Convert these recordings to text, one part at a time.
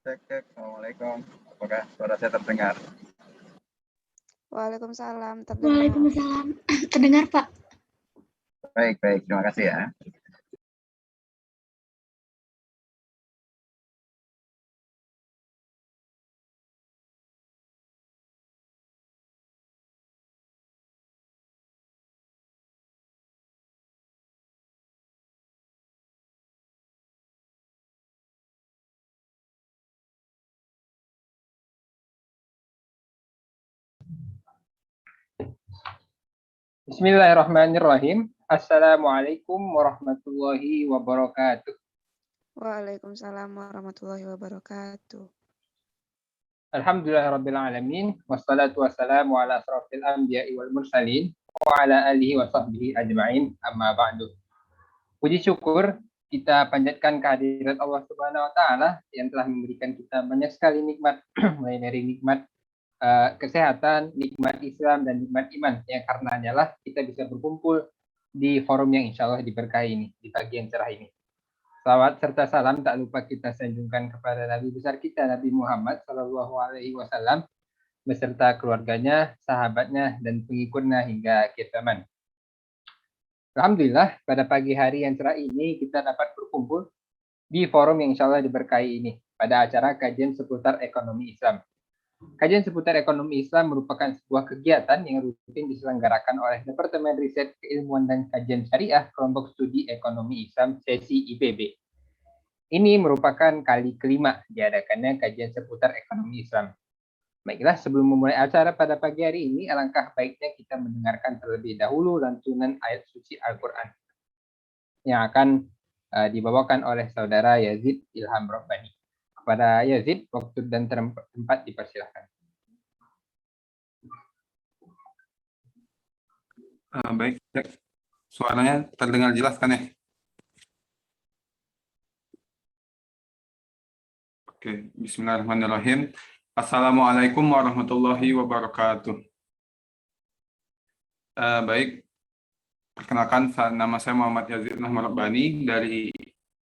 Cek, cek. Assalamualaikum. Apakah suara saya terdengar? Waalaikumsalam, terdengar. Waalaikumsalam. Terdengar, Pak. Baik, baik. Terima kasih ya. Bismillahirrahmanirrahim. Assalamualaikum warahmatullahi wabarakatuh. Waalaikumsalam warahmatullahi wabarakatuh. Alhamdulillahirabbil alamin wassalatu wassalamu ala asrofil anbiya'i wal mursalin wa ala alihi wa sahbihi ajma'in amma ba'du. Puji syukur kita panjatkan kehadirat Allah Subhanahu wa taala yang telah memberikan kita banyak sekali nikmat, mulai dari nikmat kesehatan, nikmat Islam, dan nikmat iman, yang karenanya lah kita bisa berkumpul di forum yang insya Allah diberkahi ini, di pagi yang cerah ini. Salawat serta salam tak lupa kita sanjungkan kepada Nabi besar kita, Nabi Muhammad SAW, beserta keluarganya, sahabatnya, dan pengikutnya hingga akhir zaman. Alhamdulillah, pada pagi hari yang cerah ini kita dapat berkumpul di forum yang insya Allah diberkahi ini, pada acara kajian seputar ekonomi Islam. Kajian seputar ekonomi Islam merupakan sebuah kegiatan yang rutin diselenggarakan oleh Departemen Riset Keilmuan dan Kajian Syariah Kelompok Studi Ekonomi Islam Sesi IPB. Ini merupakan kali kelima diadakannya kajian seputar ekonomi Islam. Baiklah, sebelum memulai acara pada pagi hari ini, alangkah baiknya kita mendengarkan terlebih dahulu lantunan ayat suci Al-Quran yang akan dibawakan oleh saudara Yazid Ilham Rabbani. Kepada Yazid, waktu dan tempat dipersilakan. Baik, suaranya terdengar jelas kan ya? Oke, bismillahirrahmanirrahim. Assalamualaikum warahmatullahi wabarakatuh. Baik, perkenalkan nama saya Muhammad Yazid Ilham Rabbani dari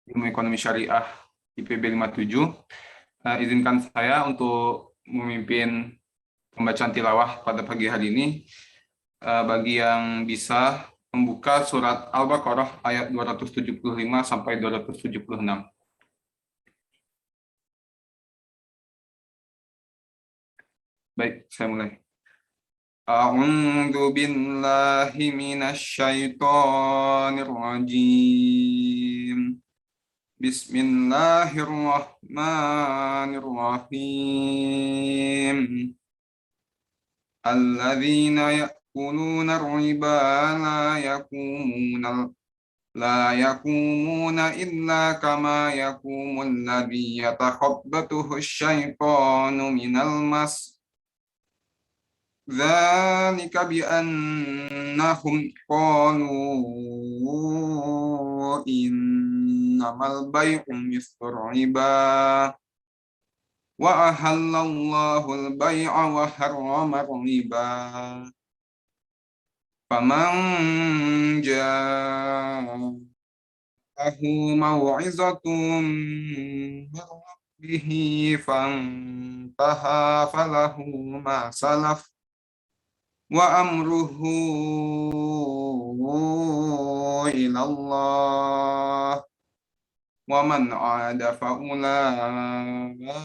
Ilmu Ekonomi Syariah IPB 57. Izinkan saya untuk memimpin pembacaan tilawah pada pagi hari ini. Bagi yang bisa membuka surat Al-Baqarah ayat 275 sampai 276. Baik, saya mulai. A'udzu billahi minasyaitonir rajim. Bismillahirrahmanirrahim. Alladzina ya'kuluna ar-riba la yakumuna illa kama yakumul ladzi yatakhabbathu asy-syaitanu minal mas. Dzalika bi annahum qalu innamal bay'u mithlu riba wa ahallallahu al-bay'a wa harrama riba. Faman ja'ahu maw'izatun min rabbih fantaha falahu ma salaf wa amruhu ilallah wa man 'ada fa ulaika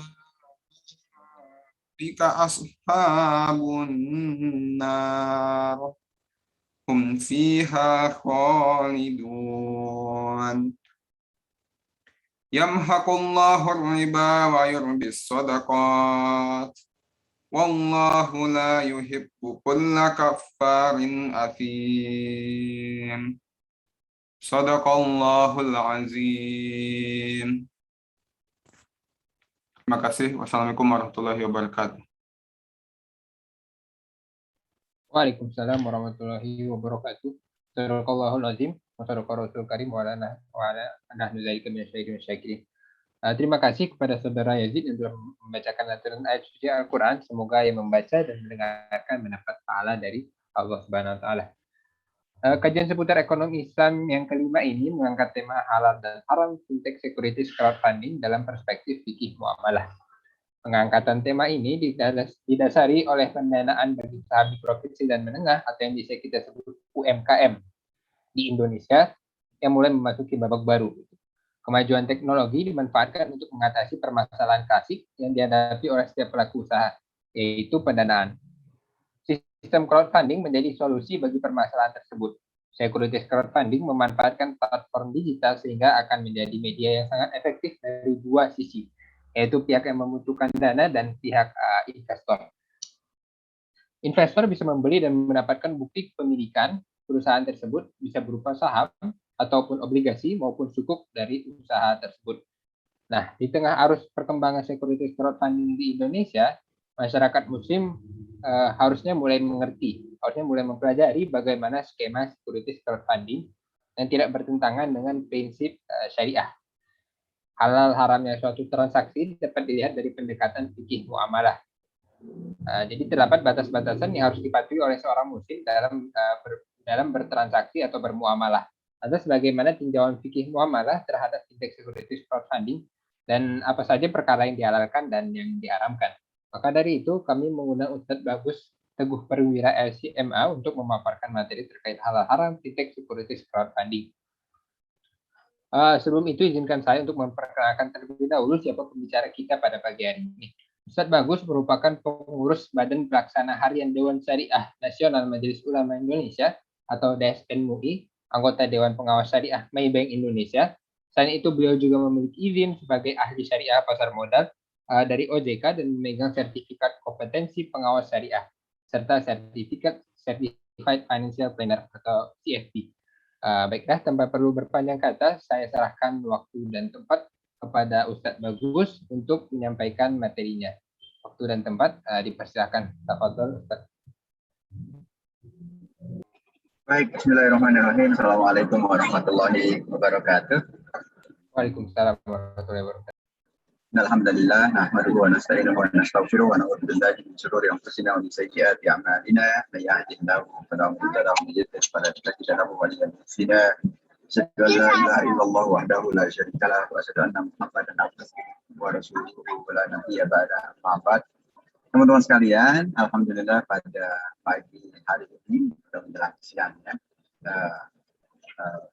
ashabun nar hum fiha khalidun. Yamhaqullahu ar-riba wa yurbis shadaqat. Wallahu la yuhibbu kulla kaffarin athim. Shadaqallahul azim. Terima kasih. Wassalamualaikum warahmatullahi wabarakatuh. Waalaikumsalam warahmatullahi wabarakatuh. Shadaqallahul azim wa shadaqa rasul karim wa ala nahnu dzalika minasyaitonir syakirin. Terima kasih kepada saudara Yazid yang telah membacakan lantunan ayat suci Al-Quran. Semoga yang membaca dan mendengarkan mendapat pahala dari Allah Subhanahu wa taala. Kajian seputar ekonomi Islam yang kelima ini mengangkat tema halal dan haram fintech securities crowdfunding dalam perspektif fikih muamalah. Pengangkatan tema ini didasari oleh pendanaan bagi usaha mikro kecil dan menengah atau yang bisa kita sebut UMKM di Indonesia yang mulai memasuki babak baru. Kemajuan teknologi dimanfaatkan untuk mengatasi permasalahan klasik yang dihadapi oleh setiap pelaku usaha, yaitu pendanaan. Sistem crowdfunding menjadi solusi bagi permasalahan tersebut. Securities crowdfunding memanfaatkan platform digital sehingga akan menjadi media yang sangat efektif dari dua sisi, yaitu pihak yang membutuhkan dana dan pihak investor. Investor bisa membeli dan mendapatkan bukti kepemilikan perusahaan tersebut, bisa berupa saham ataupun obligasi maupun sukuk dari usaha tersebut. Nah, di tengah arus perkembangan securities crowdfunding di Indonesia, masyarakat muslim harusnya mulai mempelajari bagaimana skema securities crowdfunding yang tidak bertentangan dengan prinsip syariah. Halal haramnya suatu transaksi dapat dilihat dari pendekatan fikih muamalah. Jadi terdapat batas-batasan yang harus dipatuhi oleh seorang muslim dalam bertransaksi atau bermuamalah. Atas bagaimana tinjauan fikih muamalah terhadap indeks securities crowdfunding dan apa saja perkara yang dihalalkan dan yang diharamkan. Maka dari itu kami mengundang Ustadz Bagus Teguh Perwira LCMA untuk memaparkan materi terkait halal haram indeks securities crowdfunding. Sebelum itu izinkan saya untuk memperkenalkan terlebih dahulu siapa pembicara kita pada pagi hari ini. Ustadz Bagus merupakan pengurus Badan Pelaksana Harian Dewan Syariah Nasional Majelis Ulama Indonesia atau DSN MUI, anggota Dewan Pengawas Syariah Maybank Indonesia. Selain itu beliau juga memiliki izin sebagai ahli syariah pasar modal dari OJK dan memegang sertifikat kompetensi pengawas syariah serta sertifikat Certified Financial Planner atau CFP. Baiklah, tanpa perlu berpanjang kata, saya serahkan waktu dan tempat kepada Ustadz Bagus untuk menyampaikan materinya. Waktu dan tempat dipersilakan. Tafadhol Ustadz. Baik, bismillahirrahmanirrahim. Assalamualaikum warahmatullahi wabarakatuh. Waalaikumsalam warahmatullahi wabarakatuh. Alhamdulillah, nahmaduhu wa nasta'inuhu wa nastaghfiruh wa na'udzu billahi min shururi anfusina wa min sayyiati a'malina. May yahdihillahu fala mudilla lahu wa may yudlil fala hadiya lahu wa la murshida. Asyhadu an la ilaha illallah wahdahu la syarika lahu wa asyhadu anna Muhammadan abduhu wa rasuluhu wa la nabiyya ba'da. Ma'bad. Teman-teman sekalian, alhamdulillah pada pagi hari ini sudah menjelang siang ya.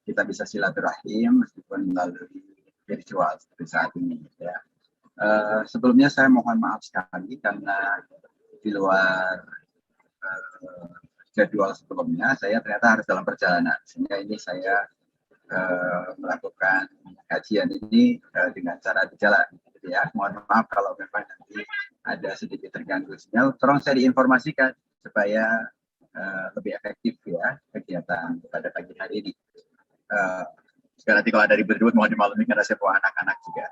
Kita bisa silaturahim meskipun melalui virtual seperti saat ini ya. Sebelumnya saya mohon maaf sekali karena di luar jadwal sebelumnya saya ternyata harus dalam perjalanan, sehingga ini saya melakukan kajian ini dengan cara di jalan gitu ya. Mohon maaf kalau memang nanti ada sedikit terganggu sinyal. Tolong saya diinformasikan supaya lebih efektif ya kegiatan pada pagi hari ini. Sekali lagi kalau ada ribut-ribut mohon dimaklumi karena saya bawa anak-anak juga.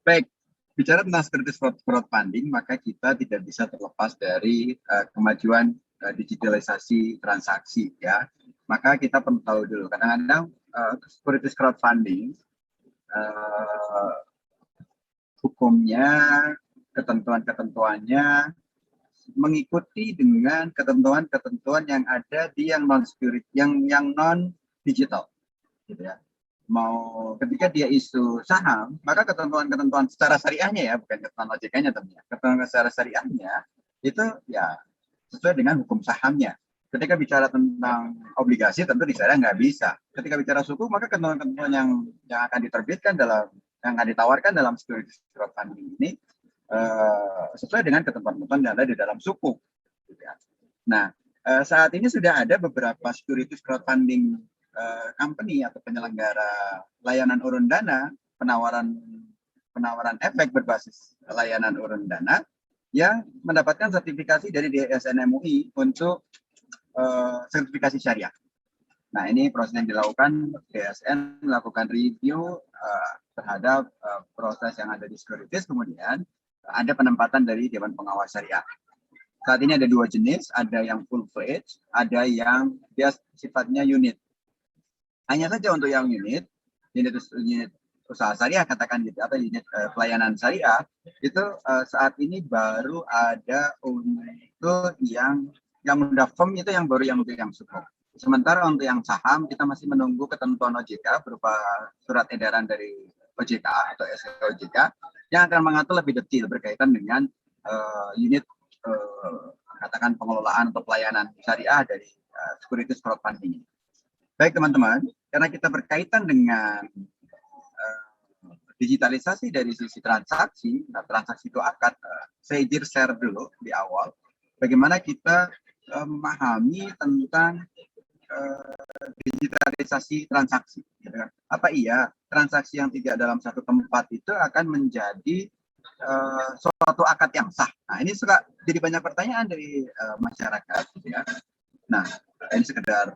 Baik, bicara tentang securities crowdfunding, maka kita tidak bisa terlepas dari kemajuan digitalisasi transaksi ya. Maka kita perlu tahu dulu, kadang-kadang securities crowdfunding hukumnya, ketentuan-ketentuannya mengikuti dengan ketentuan-ketentuan yang ada di yang non digital gitu ya. Mau ketika dia isu saham, maka ketentuan-ketentuan secara syariahnya ya, bukan ketentuan OJK-nya tentunya. Ketentuan secara syariahnya itu ya sesuai dengan hukum sahamnya. Ketika bicara tentang obligasi tentu di syariah nggak bisa. Ketika bicara suku, maka ketentuan-ketentuan yang akan diterbitkan yang akan ditawarkan dalam securities crowdfunding ini sesuai dengan ketentuan-ketentuan yang ada di dalam suku. Gitu ya. Nah, saat ini sudah ada beberapa securities crowdfunding company atau penyelenggara layanan urun dana, penawaran efek berbasis layanan urun dana yang mendapatkan sertifikasi dari DSN MUI untuk sertifikasi syariah. Nah, ini proses yang dilakukan DSN melakukan review terhadap proses yang ada di securities, kemudian ada penempatan dari Dewan Pengawas Syariah. Saat ini ada dua jenis, ada yang full fledged, ada yang dia sifatnya unit. Hanya saja untuk yang unit usaha syariah katakan gitu, atau unit pelayanan syariah itu saat ini baru ada untuk yang udah firm itu yang baru yang untuk yang sukuk. Sementara untuk yang saham kita masih menunggu ketentuan OJK berupa surat edaran dari OJK atau SK OJK yang akan mengatur lebih detail berkaitan dengan unit katakan pengelolaan atau pelayanan syariah dari securities crowdfunding ini. Baik teman-teman, karena kita berkaitan dengan digitalisasi dari sisi transaksi, nah transaksi itu akad, saya izin share dulu di awal, bagaimana kita memahami tentang digitalisasi transaksi. Gitu kan. Apa iya transaksi yang tidak dalam satu tempat itu akan menjadi suatu akad yang sah? Nah ini suka jadi banyak pertanyaan dari masyarakat. Gitu ya. Nah ini sekedar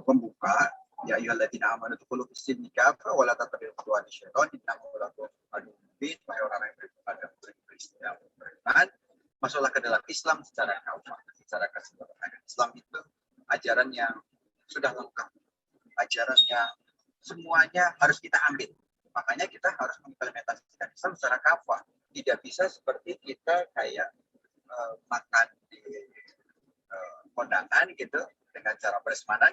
pembuka. Ya ayyuhalladzina amanu dkhulu fis-silmi kafah wa la tattabi'u khutuwati syaitan innahu lakum aduwwun mubin. Wahai orang yang beriman, masuklah ke dalam Islam secara kafah, secara keseluruhan. Islam itu ajaran yang sudah lengkap, ajaran yang semuanya harus kita ambil. Makanya kita harus mengimplementasikan Islam secara kafah. Tidak bisa seperti kita kayak makan di kondangan gitu dengan cara prasmanan,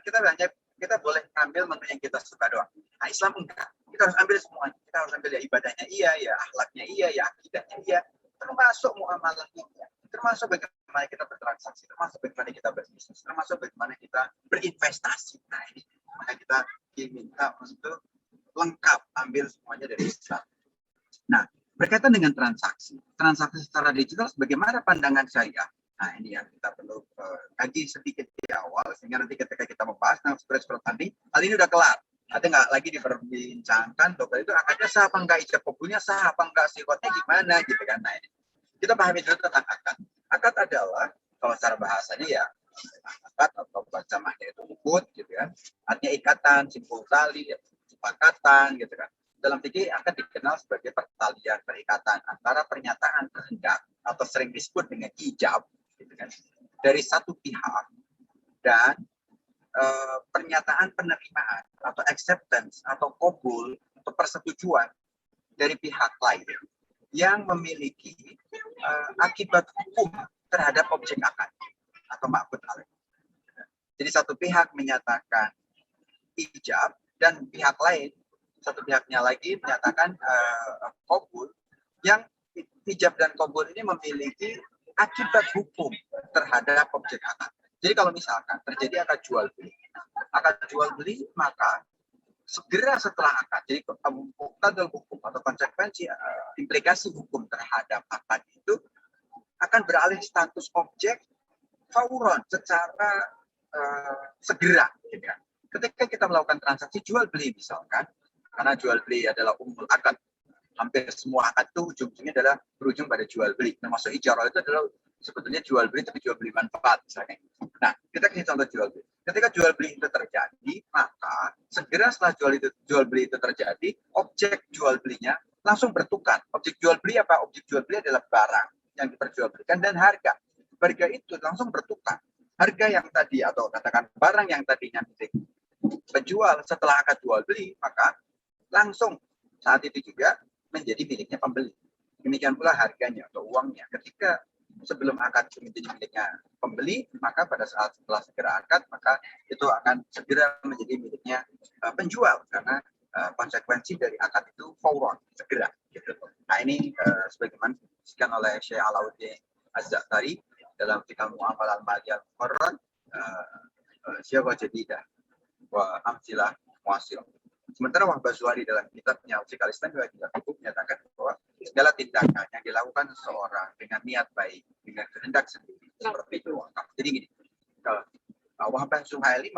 kita boleh ambil menu yang kita suka doang. Nah Islam enggak, kita harus ambil semuanya. Kita harus ambil ya ibadahnya iya, ya akhlaknya iya, ya akidahnya iya, termasuk muamalahnya iya, termasuk bagaimana kita bertransaksi, termasuk bagaimana kita berbisnis, termasuk bagaimana kita berinvestasi. Nah ini maka kita diminta untuk lengkap ambil semuanya dari Islam. Nah berkaitan dengan transaksi secara digital, bagaimana pandangan syariah? Nah ini yang kita perlu kaji sedikit di awal, sehingga nanti ketika kita membahas tentang securities crowdfunding, hal ini udah kelar. Ada nggak lagi diperbincangkan, dokter itu akadnya sah apa enggak, ijab kabulnya sah apa enggak, sikotnya gimana gitu kan. Nah ini kita pahami dulu tentang akad. Akad adalah kalau secara bahasanya ya akad atau bacamanya itu ukut gitu kan. Artinya ikatan, simpul tali, kesepakatan gitu kan. Dalam fikih akad dikenal sebagai pertalian, perikatan antara pernyataan kehendak atau sering disebut dengan ijab gitu kan, dari satu pihak dan pernyataan penerimaan atau acceptance atau qabul atau persetujuan dari pihak lain yang memiliki akibat hukum terhadap objek akad atau ma'qud alaih. Jadi satu pihak menyatakan ijab dan pihak lain, satu pihaknya lagi menyatakan qabul, yang ijab dan qabul ini memiliki akibat hukum terhadap objek akad. Jadi kalau misalkan terjadi akad jual beli, maka segera setelah akad, jadi muqtadal hukum atau konsekuensi implikasi hukum terhadap akad itu akan beralih status objek fauron, secara segera. Gitu kan. Ketika kita melakukan transaksi jual beli misalkan, karena jual beli adalah umul akad, hampir semua akad itu ujung-ujungnya adalah berujung pada jual beli. Termasuk ijarah itu adalah sebetulnya jual beli, tapi jual beli manfaat misalnya. Nah, kita kasih contoh jual beli. Ketika jual beli itu terjadi, maka segera setelah jual beli itu terjadi, objek jual belinya langsung bertukar. Objek jual beli apa? Objek jual beli adalah barang yang diperjualbelikan dan harga. Harga itu langsung bertukar. Harga yang tadi atau katakan barang yang tadinya milik penjual setelah akad jual beli, maka langsung saat itu juga menjadi miliknya pembeli. Demikian pula harganya atau uangnya. Ketika sebelum akad menjadi miliknya pembeli, maka pada saat setelah segera akad, maka itu akan segera menjadi miliknya penjual, karena konsekuensi dari akad itu fauron, segera. Gitu. Nah ini sebagaimana disebutkan oleh Syekh Alauddin Az-Za'tari dalam kitab Mu'amalah Al-Maliyah Al-Muqarrar, Syekh Jadidah wa Amsilah Muasir. Sementara Wahbah Zuhari dalam kitabnya Usul Al-Islam juga menyatakan bahwa segala tindakan yang dilakukan seseorang dengan niat baik, dengan kehendak sendiri, seperti itu wakaf. Jadi gini, kalau Wahbah Zuhari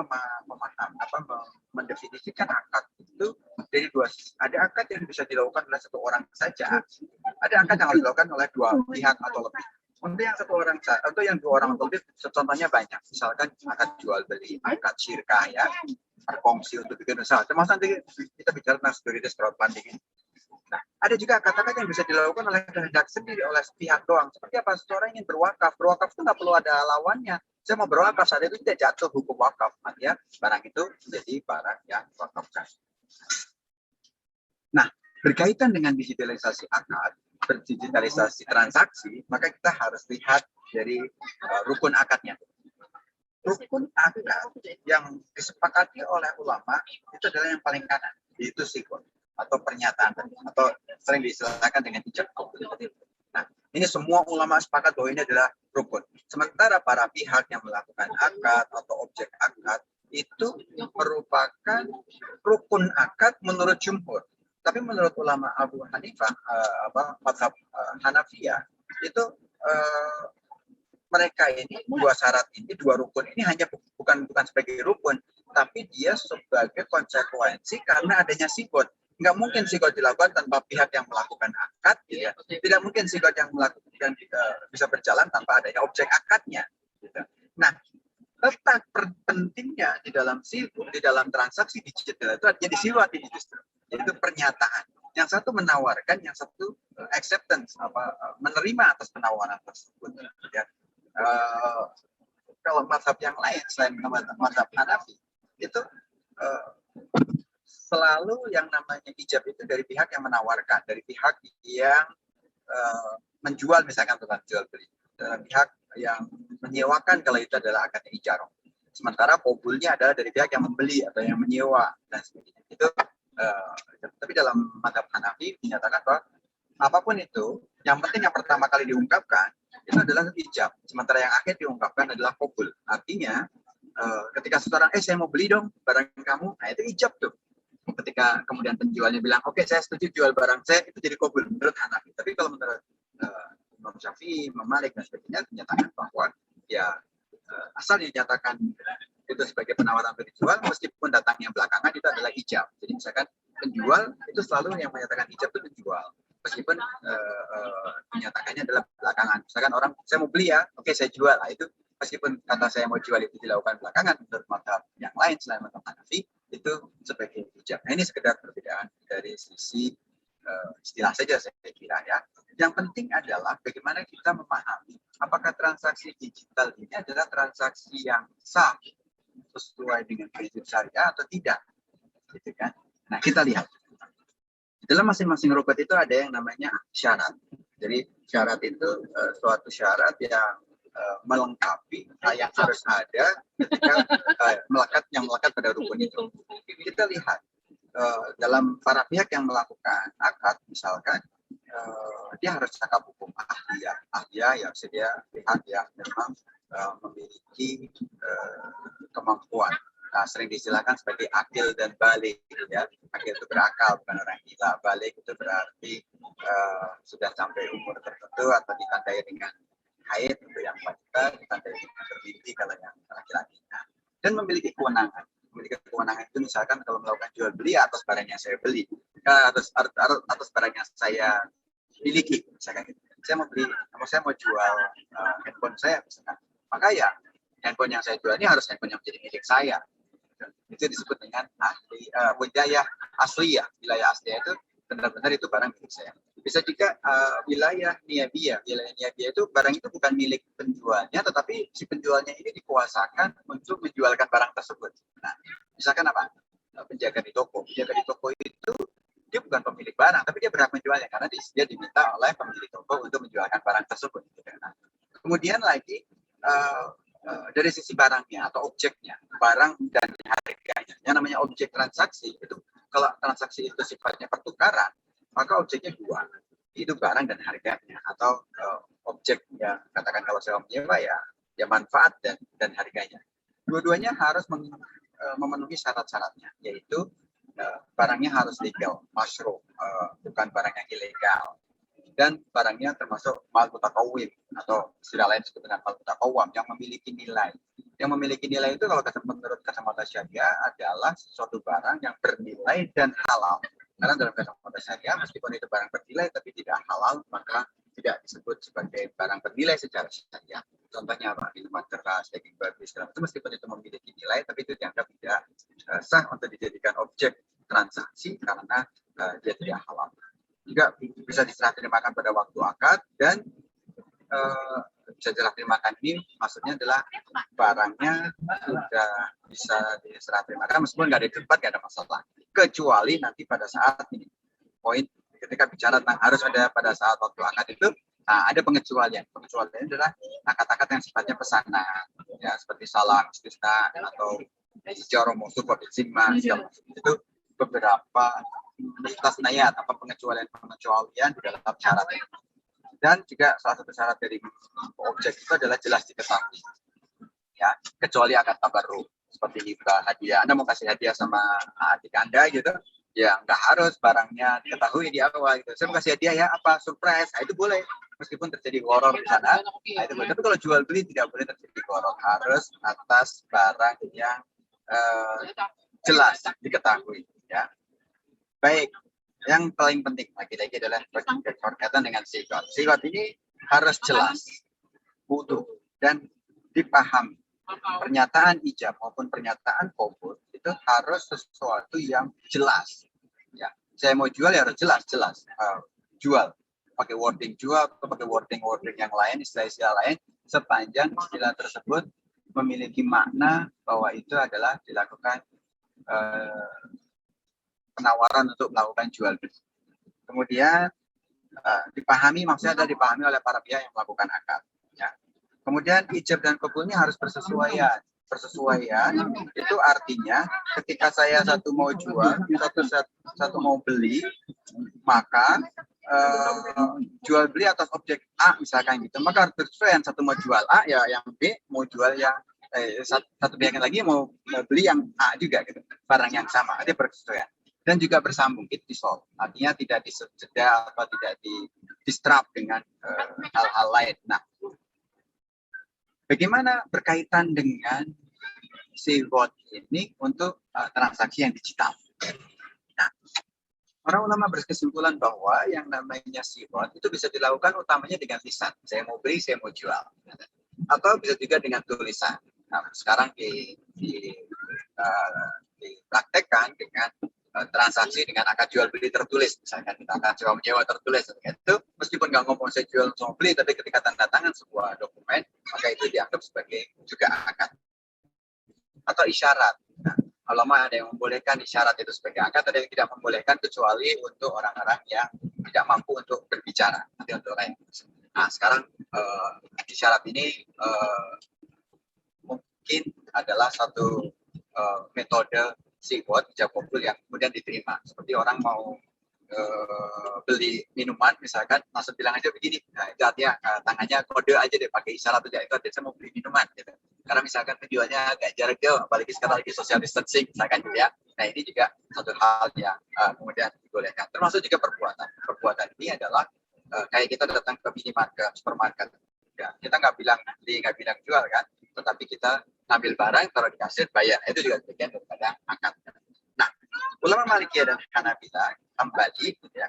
mendefinisikan akad itu dari dua sisi. Ada akad yang bisa dilakukan oleh satu orang saja, ada akad yang harus dilakukan oleh dua pihak atau lebih. Untuk yang satu orang, atau yang dua orang atau lebih, contohnya banyak. Misalkan akad jual beli, akad syirkah ya, berkongsi untuk bikin usaha. Termasuk nanti kita bicara tentang securities crowdfunding ini. Nah, ada juga kata-kata yang bisa dilakukan oleh kehendak sendiri, oleh pihak doang. Seperti apa? Seseorang ingin berwakaf. Berwakaf itu nggak perlu ada lawannya. Saya mau berwakaf, saat itu tidak jatuh hukum wakaf. Artinya barang itu menjadi barang yang wakafkan. Nah, berkaitan dengan digitalisasi akad, digitalisasi transaksi, maka kita harus lihat dari rukun akadnya. Rukun akad yang disepakati oleh ulama itu adalah yang paling kanan, yaitu sikot. atau pernyataan atau sering diistilahkan dengan ijab qabul. Nah, ini semua ulama sepakat bahwa ini adalah rukun. Sementara para pihak yang melakukan akad atau objek akad itu merupakan rukun akad menurut jumhur. Tapi menurut ulama Abu Hanifah, mazhab Hanafiyah, itu mereka ini dua syarat ini, dua rukun ini hanya bukan sebagai rukun, tapi dia sebagai konsekuensi karena adanya sigot. Nggak mungkin sigot dilakukan tanpa pihak yang melakukan akad, ya. Tidak mungkin sigot yang melakukan bisa berjalan tanpa adanya objek akadnya. Gitu. Nah, letak pentingnya di dalam transaksi digital itu artinya disiwat ini justru, yaitu pernyataan. Yang satu menawarkan, yang satu acceptance, menerima atas penawaran tersebut. Ya. Kalau mazhab yang lain selain mazhab Hanafi itu selalu yang namanya ijab itu dari pihak yang menawarkan, dari pihak yang menjual, misalkan bukan jual beli, dari pihak yang menyewakan kalau itu adalah akad ijarah. Sementara qabulnya adalah dari pihak yang membeli atau yang menyewa dan sebagainya. Itu tapi dalam mazhab Hanafi dinyatakan bahwa apapun itu, yang penting yang pertama kali diungkapkan itu adalah ijab. Sementara yang akhir diungkapkan adalah qabul. Artinya ketika seseorang, saya mau beli dong barang kamu, nah itu ijab tuh. Ketika kemudian penjualnya bilang, oke, saya setuju jual barang saya, itu jadi qabul menurut Hanafi. Tapi kalau menurut Imam Syafi'i, Imam Malik dan sebagainya dinyatakan bahwa ya asal dinyatakan itu sebagai penawaran untuk dijual, meskipun datangnya belakangan itu adalah ijab. Jadi misalkan penjual itu selalu yang menyatakan ijab itu penjual, meskipun menyatakannya adalah belakangan. Misalkan orang, saya mau beli ya, oke saya jual. Nah, itu meskipun kata saya mau jual itu dilakukan belakangan, menurut mazhab yang lain selain mazhab Hanafi itu sebagai ijab. Nah, ini sekedar perbedaan dari sisi istilah saja saya kira ya. Yang penting adalah bagaimana kita memahami apakah transaksi digital ini adalah transaksi yang sah sesuai dengan prinsip syariah atau tidak, gitu kan? Nah, kita lihat dalam masing-masing rukun itu ada yang namanya syarat. Jadi syarat itu suatu syarat yang melengkapi yang harus ada ketika melekat pada rukun itu. Kita lihat dalam para pihak yang melakukan akad, misalkan dia harus cakap hukum ahliyah yang sedia pihak yang memang memiliki kemampuan. Nah, sering diistilahkan sebagai akil dan balik, ya. Akil itu berakal, bukan orang gila. Balik itu berarti sudah sampai umur tertentu atau ditandai dengan haid untuk yang wanita, ditandai dengan bermimpi kalau yang laki-laki. Nah, dan memiliki kewenangan. Memiliki kewenangan itu misalkan kalau melakukan jual beli atas barang yang saya beli, atas barang yang saya miliki, misalkan gitu. Saya mau jual handphone saya, misalkan. Maka ya handphone yang saya jual ini harus handphone yang menjadi milik saya. Itu disebut dengan wilayah asliyah. Wilayah asliyah itu benar-benar itu barang milik saya. Bisa juga wilayah niyabiyah. Wilayah niyabiyah itu barang itu bukan milik penjualnya, tetapi si penjualnya ini dikuasakan untuk menjualkan barang tersebut. Nah, misalkan apa? Penjaga di toko. Penjaga di toko itu dia bukan pemilik barang, tapi dia berhak menjualnya karena dia diminta oleh pemilik toko untuk menjualkan barang tersebut. Nah, kemudian lagi dari sisi barangnya atau objeknya, barang dan harganya. Yang namanya objek transaksi itu, kalau transaksi itu sifatnya pertukaran, maka objeknya dua, itu barang dan harganya, atau objek ya, katakan kalau saya menyewa ya manfaat dan harganya. Dua-duanya harus memenuhi syarat-syaratnya, yaitu barangnya harus legal, masyru', bukan barang yang ilegal. Dan barangnya termasuk mal mutakawwim atau istilah lain disebut dengan mal mutakawwam yang memiliki nilai. Yang memiliki nilai itu kalau menurut kacamata syariah adalah suatu barang yang bernilai dan halal. Karena dalam kacamata syariah meskipun itu barang bernilai tapi tidak halal, maka tidak disebut sebagai barang bernilai secara syariah. Contohnya apa? Minuman keras, daging babi, segala macam. Meskipun itu memiliki nilai tapi itu dianggap tidak sah untuk dijadikan objek transaksi karena dia tidak halal. Juga bisa diserah terimakan pada waktu akad dan bisa diserah terimakan ini maksudnya adalah barangnya sudah bisa diserah terimakan meskipun nggak ada di tempat, nggak ada masalah, kecuali nanti pada saat ini poin ketika bicara tentang harus ada pada saat waktu akad itu, nah, ada pengecualian adalah akad-akad yang sifatnya pesanan ya, seperti salam istisna atau ijarah mausuf bil zimma, itu beberapa mustasnayat, apa pengecualian di dalam syarat. Dan juga salah satu syarat dari objek itu adalah jelas diketahui. Ya, kecuali akad tabarruk seperti hibah, hadiah. Anda mau kasih hadiah sama adik Anda gitu, ya nggak harus barangnya diketahui di awal gitu. Saya mau kasih hadiah ya apa surprise, itu boleh meskipun terjadi gharar di sana. Itu boleh. Tapi kalau jual beli tidak boleh terjadi gharar, harus atas barang yang jelas diketahui. Ya, baik. Yang paling penting lagi-lagi adalah berkaitan dengan sigot. Sigot ini harus jelas, utuh dan dipahami. Pernyataan ijab maupun pernyataan qabul itu harus sesuatu yang jelas. Ya, saya mau jual ya harus jelas. Jual pakai wording jual atau pakai wording yang lain, istilah-istilah lain, sepanjang istilah tersebut memiliki makna bahwa itu adalah dilakukan penawaran untuk melakukan jual beli. Kemudian dipahami, maksudnya adalah dipahami oleh para pihak yang melakukan akad. Ya. Kemudian ijab dan qabul ini harus bersesuaian. Bersesuaian itu artinya ketika saya satu mau jual, satu mau beli, maka jual beli atas objek A misalkan gitu, maka harus bersesuaian. Satu mau jual A, ya yang B mau jual yang satu pihak lagi mau beli yang A juga gitu, barang yang sama, ada bersesuaian. Dan juga bersambung, it dissolve, artinya tidak disejeda atau tidak di-distract dengan hal-hal lain. Nah, bagaimana berkaitan dengan sigot ini untuk transaksi yang digital? Nah, para ulama berkesimpulan bahwa yang namanya sigot itu bisa dilakukan utamanya dengan lisan. Saya mau beli, saya mau jual. Atau bisa juga dengan tulisan. Nah, sekarang dipraktekkan dengan transaksi dengan akad jual beli tertulis, misalkan kita akan sewa menyewa tertulis, itu meskipun nggak ngomong saya jual sama beli, tapi ketika tanda tangan sebuah dokumen, maka itu dianggap sebagai juga akad. Atau isyarat. Nah, ulama ada yang membolehkan isyarat itu sebagai akad, ada yang tidak membolehkan kecuali untuk orang-orang yang tidak mampu untuk berbicara. Nanti untuk lain. Nah, sekarang isyarat ini mungkin adalah satu metode sigot ijab qabul yang kemudian diterima. Seperti orang mau beli minuman misalkan, langsung bilang aja begini. Nah, itu artinya tangannya kode aja deh, pakai isyarat aja. Itu artinya saya mau beli minuman gitu. Karena misalkan penjualnya agak jarak jauh, apalagi sekarang lagi social distancing misalkan gitu ya. Nah, ini juga satu hal yang kemudian dibolehkan. Termasuk juga perbuatan. Perbuatan ini adalah kayak kita datang ke minimarket, supermarket. Ya, kita nggak bilang beli, nggak bilang jual kan, tetapi kita ambil barang, taruh di kasir, bayar. Itu juga bagian daripada akad. Nah, ulama Malikiyah dan Hanabilah kembali ya,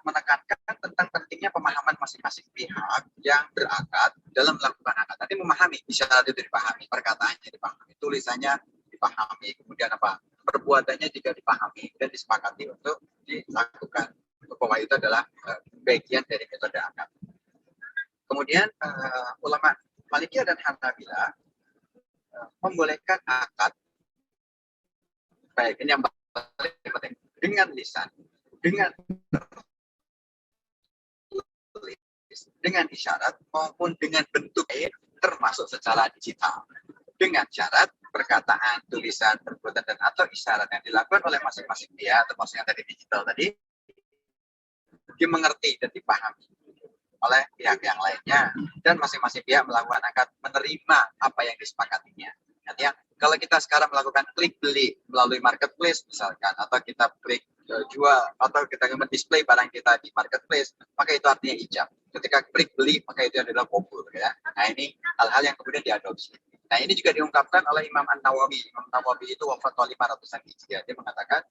menekankan tentang pentingnya pemahaman masing-masing pihak yang berakad dalam melakukan akad. Nanti memahami, isyarat itu dipahami, perkataannya dipahami, tulisannya dipahami, kemudian apa perbuatannya juga dipahami dan disepakati untuk dilakukan. Bahwa itu adalah bagian dari metode akad. Kemudian ulama Malikiyah dan Hanabilah membolehkan akad, baik ini yang paling penting, dengan lisan, dengan isyarat maupun dengan bentuk termasuk secara digital, dengan syarat perkataan, tulisan, perbuatan dan atau isyarat yang dilakukan oleh masing-masing pihak, termasuk yang tadi digital tadi, dimengerti dan dipahami oleh pihak yang lainnya, dan masing-masing pihak melakukan akad menerima apa yang disepakatinya. Artinya kalau kita sekarang melakukan klik beli melalui marketplace misalkan, atau kita klik jual, atau kita mendisplay barang kita di marketplace, maka itu artinya ijab. Ketika klik beli, maka itu adalah qabul ya. Nah, ini hal-hal yang kemudian diadopsi. Nah, ini juga diungkapkan oleh Imam An-Nawawi. Imam Nawawi itu wafat tahun 500-an Hijriah. Dia mengatakan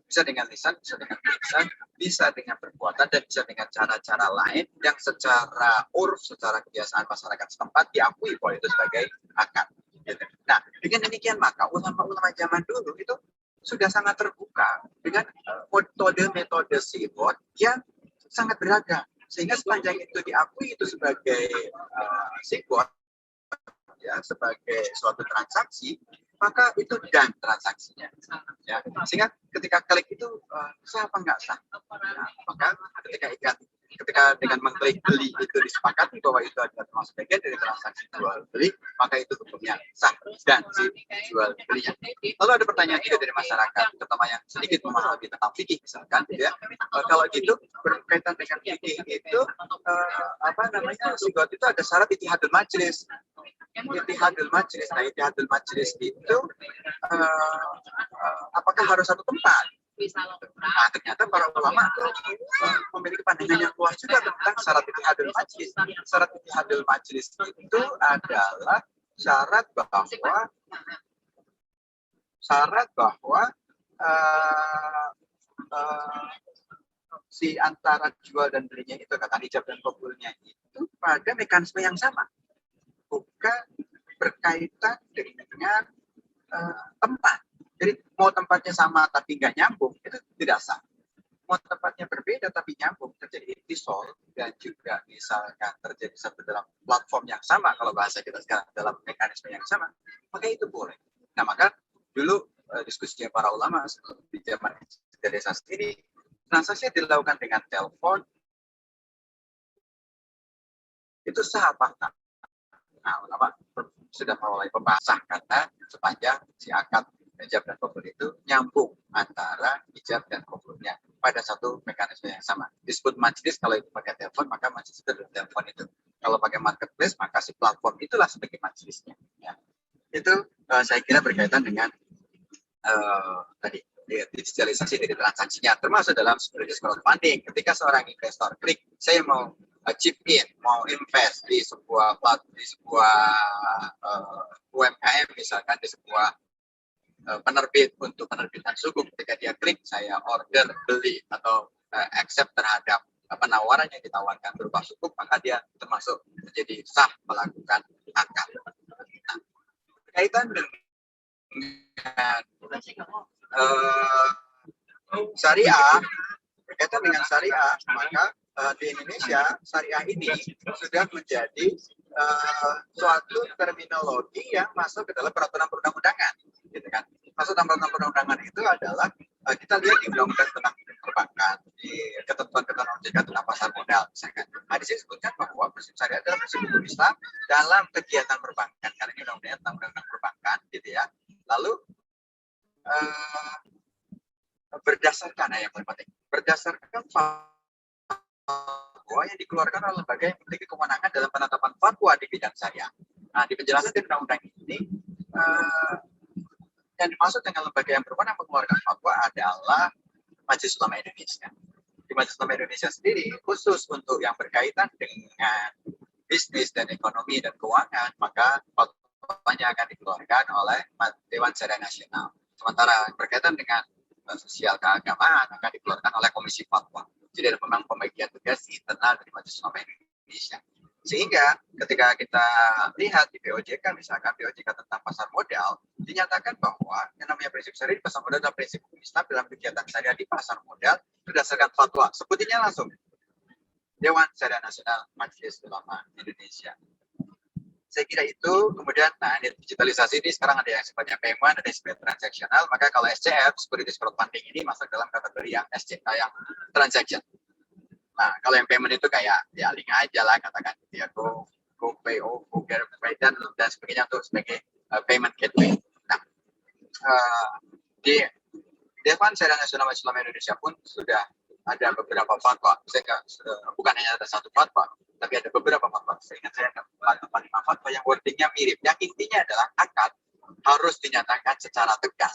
bisa dengan lisan, bisa dengan tulisan, bisa dengan perbuatan, dan bisa dengan cara-cara lain yang secara urf, secara kebiasaan masyarakat setempat diakui bahwa itu sebagai akad. Gitu. Nah, dengan demikian maka ulama-ulama zaman dulu itu sudah sangat terbuka dengan metode sigot yang sangat beragam. Sehingga sepanjang itu diakui itu sebagai sigot, ya, sebagai suatu transaksi, maka itu dan transaksinya. Ya. Sehingga ketika klik itu sah apa enggak sah. Nah, maka ketika dengan mengklik beli itu disepakati bahwa itu adalah termasuk bagian dari transaksi jual beli, maka itu hukumnya sah dan si jual belinya. Lalu ada pertanyaan juga dari masyarakat, terutama yang sedikit memahami tentang fikih misalkan, gitu ya. Kalau gitu berkaitan dengan fikih itu sigot itu ada syarat ittihadul majlis. Ittihadul majlis. Nah, ittihadul majlis itu apakah harus satu tempat? Nah, ternyata para ulama memiliki pandangan yang luas juga tentang syarat ittihadul majlis. Syarat ittihadul majlis itu adalah syarat bahwa si antara jual dan belinya itu, kata ijab dan kabulnya itu pada mekanisme yang sama, bukan berkaitan dengan tempat. Jadi mau tempatnya sama tapi nggak nyambung, itu tidak sah. Mau tempatnya berbeda tapi nyambung, terjadi ittisal dan juga misalkan terjadi satu dalam platform yang sama, kalau bahasa kita sekarang dalam mekanisme yang sama, maka itu boleh. Nah, maka dulu diskusinya para ulama di zaman desa ini, transaksi dilakukan dengan telepon, itu sah apa enggak? Nah, ulama sudah mulai pembahasan karena sepanjang si akad ijab dan qabul itu nyambung antara ijab dan qabulnya pada satu mekanisme yang sama. Disebut majlis kalau itu pakai telepon, maka majlis itu adalah telepon itu. Kalau pakai marketplace, maka si platform itulah sebagai majlisnya. Ya. Itu saya kira berkaitan dengan tadi digitalisasi dari transaksinya, termasuk dalam securities crowdfunding. Ketika seorang investor klik, saya mau chip in, mau invest di sebuah UMKM misalkan, di sebuah penerbit untuk penerbitan suku, ketika dia klik saya order beli atau accept terhadap penawaran yang ditawarkan berupa suku, maka dia termasuk menjadi sah melakukan akad. Nah, berkaitan dengan syariah, berkaitan dengan syariah, maka di Indonesia syariah ini sudah menjadi suatu terminologi yang masuk ke dalam peraturan perundang-undangan, gitu kan. Masuk dalam peraturan perundang-undangan itu adalah kita lihat di undang-undang tentang perbankan, di ketentuan-ketentuan OJK tentang pasar modal, misalkan. Nah, di sini disebutkan bahwa prinsip syariah adalah prinsip hukum Islam dalam kegiatan perbankan, karena ini undang-undang tentang undang-undang perbankan, gitu ya. Lalu berdasarkan yang paling penting, berdasarkan fatwa yang dikeluarkan oleh lembaga yang memiliki kewenangan dalam penetapan fatwa di bidang syariah. Nah, di penjelasan di undang-undang ini, yang dimaksud dengan lembaga yang berwenang mengeluarkan fatwa adalah Majelis Ulama Indonesia. Di Majelis Ulama Indonesia sendiri, khusus untuk yang berkaitan dengan bisnis dan ekonomi dan keuangan, maka fatwanya akan dikeluarkan oleh Dewan Syariah Nasional. Sementara berkaitan dengan sosial keagamaan akan dikeluarkan oleh Komisi Fatwa. Jadi ada memang pembagian tugas internal dari Majelis Ulama Indonesia. Sehingga ketika kita lihat di POJK, misalkan POJK tentang pasar modal, dinyatakan bahwa yang namanya prinsip syariah di pasar modal adalah prinsip hukum Islam dalam kegiatan syariah di pasar modal berdasarkan fatwa. Sebutnya langsung Dewan Syariah Nasional Majelis Ulama Indonesia. Saya kira itu. Kemudian, nah, digitalisasi ini sekarang ada yang sifatnya payment, ada yang sifatnya transaksional. Maka kalau SCF, securities crowdfunding ini masuk dalam kategori yang SCF, yang transaction. Nah, kalau yang payment itu kayak ya link aja lah, katakan gitu ya, GoPay, GoPay dan sebagainya untuk sebagai payment gateway. Nah, di Dewan Syariah Nasional Majelis Ulama Indonesia pun sudah ada beberapa fatwa. Misalnya bukan hanya ada satu fatwa, tapi ada beberapa fatwa. Seingat saya ada 4 atau 5 fatwa yang wordingnya mirip. Yang intinya adalah akad harus dinyatakan secara tegas,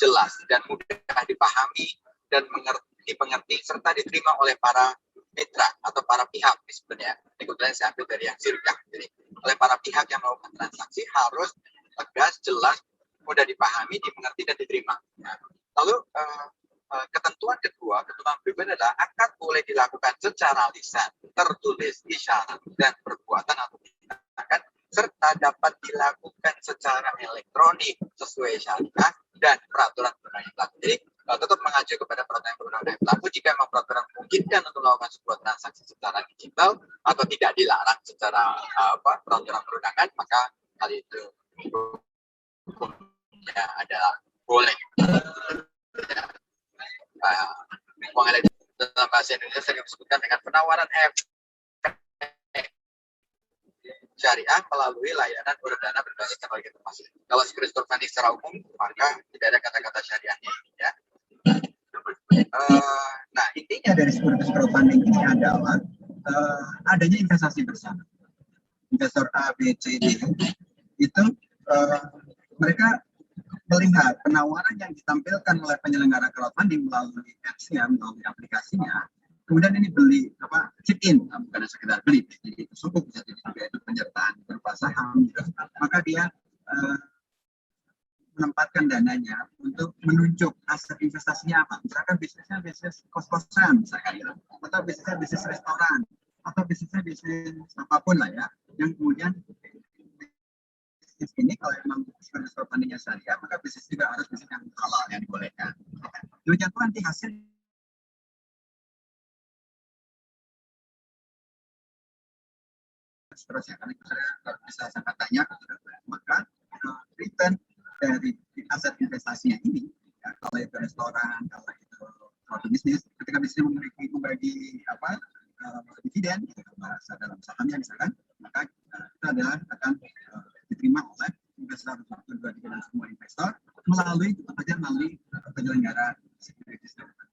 jelas, dan mudah dipahami dan dipengerti serta diterima oleh para mitra atau para pihak. Sebenarnya kebetulan saya ambil dari yang sirkah. Jadi oleh para pihak yang melakukan transaksi harus tegas, jelas, mudah dipahami, dimengerti dan diterima. Nah, lalu ketentuan kedua, ketentuan berikutnya adalah akad boleh dilakukan secara lisan, tertulis, isyarat, dan perbuatan atau tindakan, serta dapat dilakukan secara elektronik sesuai syariah dan peraturan perundang yang berlaku. Jadi tetap mengacu kepada peraturan perundang yang berlaku. Jika memang peraturan memungkinkan untuk melakukan sebuah transaksi secara digital atau tidak dilarang secara peraturan perundangan, maka hal itu hukumnya adalah boleh. dalam bahasa Indonesia sering disebutkan dengan penawaran efek syariah melalui layanan dana berbasis teknologi informasi. Kalau securities crowdfunding secara umum, maka tidak ada kata-kata syariahnya. Ya. Nah, intinya dari securities crowdfunding ini adalah adanya investasi bersama. Investor A, B, C, D itu mereka melihat penawaran yang ditampilkan oleh penyelenggara crowdfunding melalui apps-nya, melalui aplikasinya, kemudian ini beli chip in, bukan sekedar beli, jadi itu sukuk, bisa jadi juga itu penyertaan berupa saham, gitu. Maka dia menempatkan dananya untuk menunjuk aset investasinya apa, misalkan bisnisnya bisnis kos-kosan, misalkan gitu, atau bisnisnya bisnis restoran, atau bisnisnya bisnis apapun lah ya, yang kemudian bisnis ini kalau memang securities crowdfundingnya syariah, maka bisnis juga harus bisnis yang halal yang dibolehkan. Demikian pula nanti hasil seterusnya, karena itu saya bisa sangat tanya, maka return dari aset investasinya ini, ya, kalau itu restoran, kalau itu bisnis, ketika bisnis membagi dividen, gitu, bahasa dalam sahamnya misalkan, maka itu adalah akan diterima oleh investor atau dua dividen semua investor melalui penyelenggara securities crowdfunding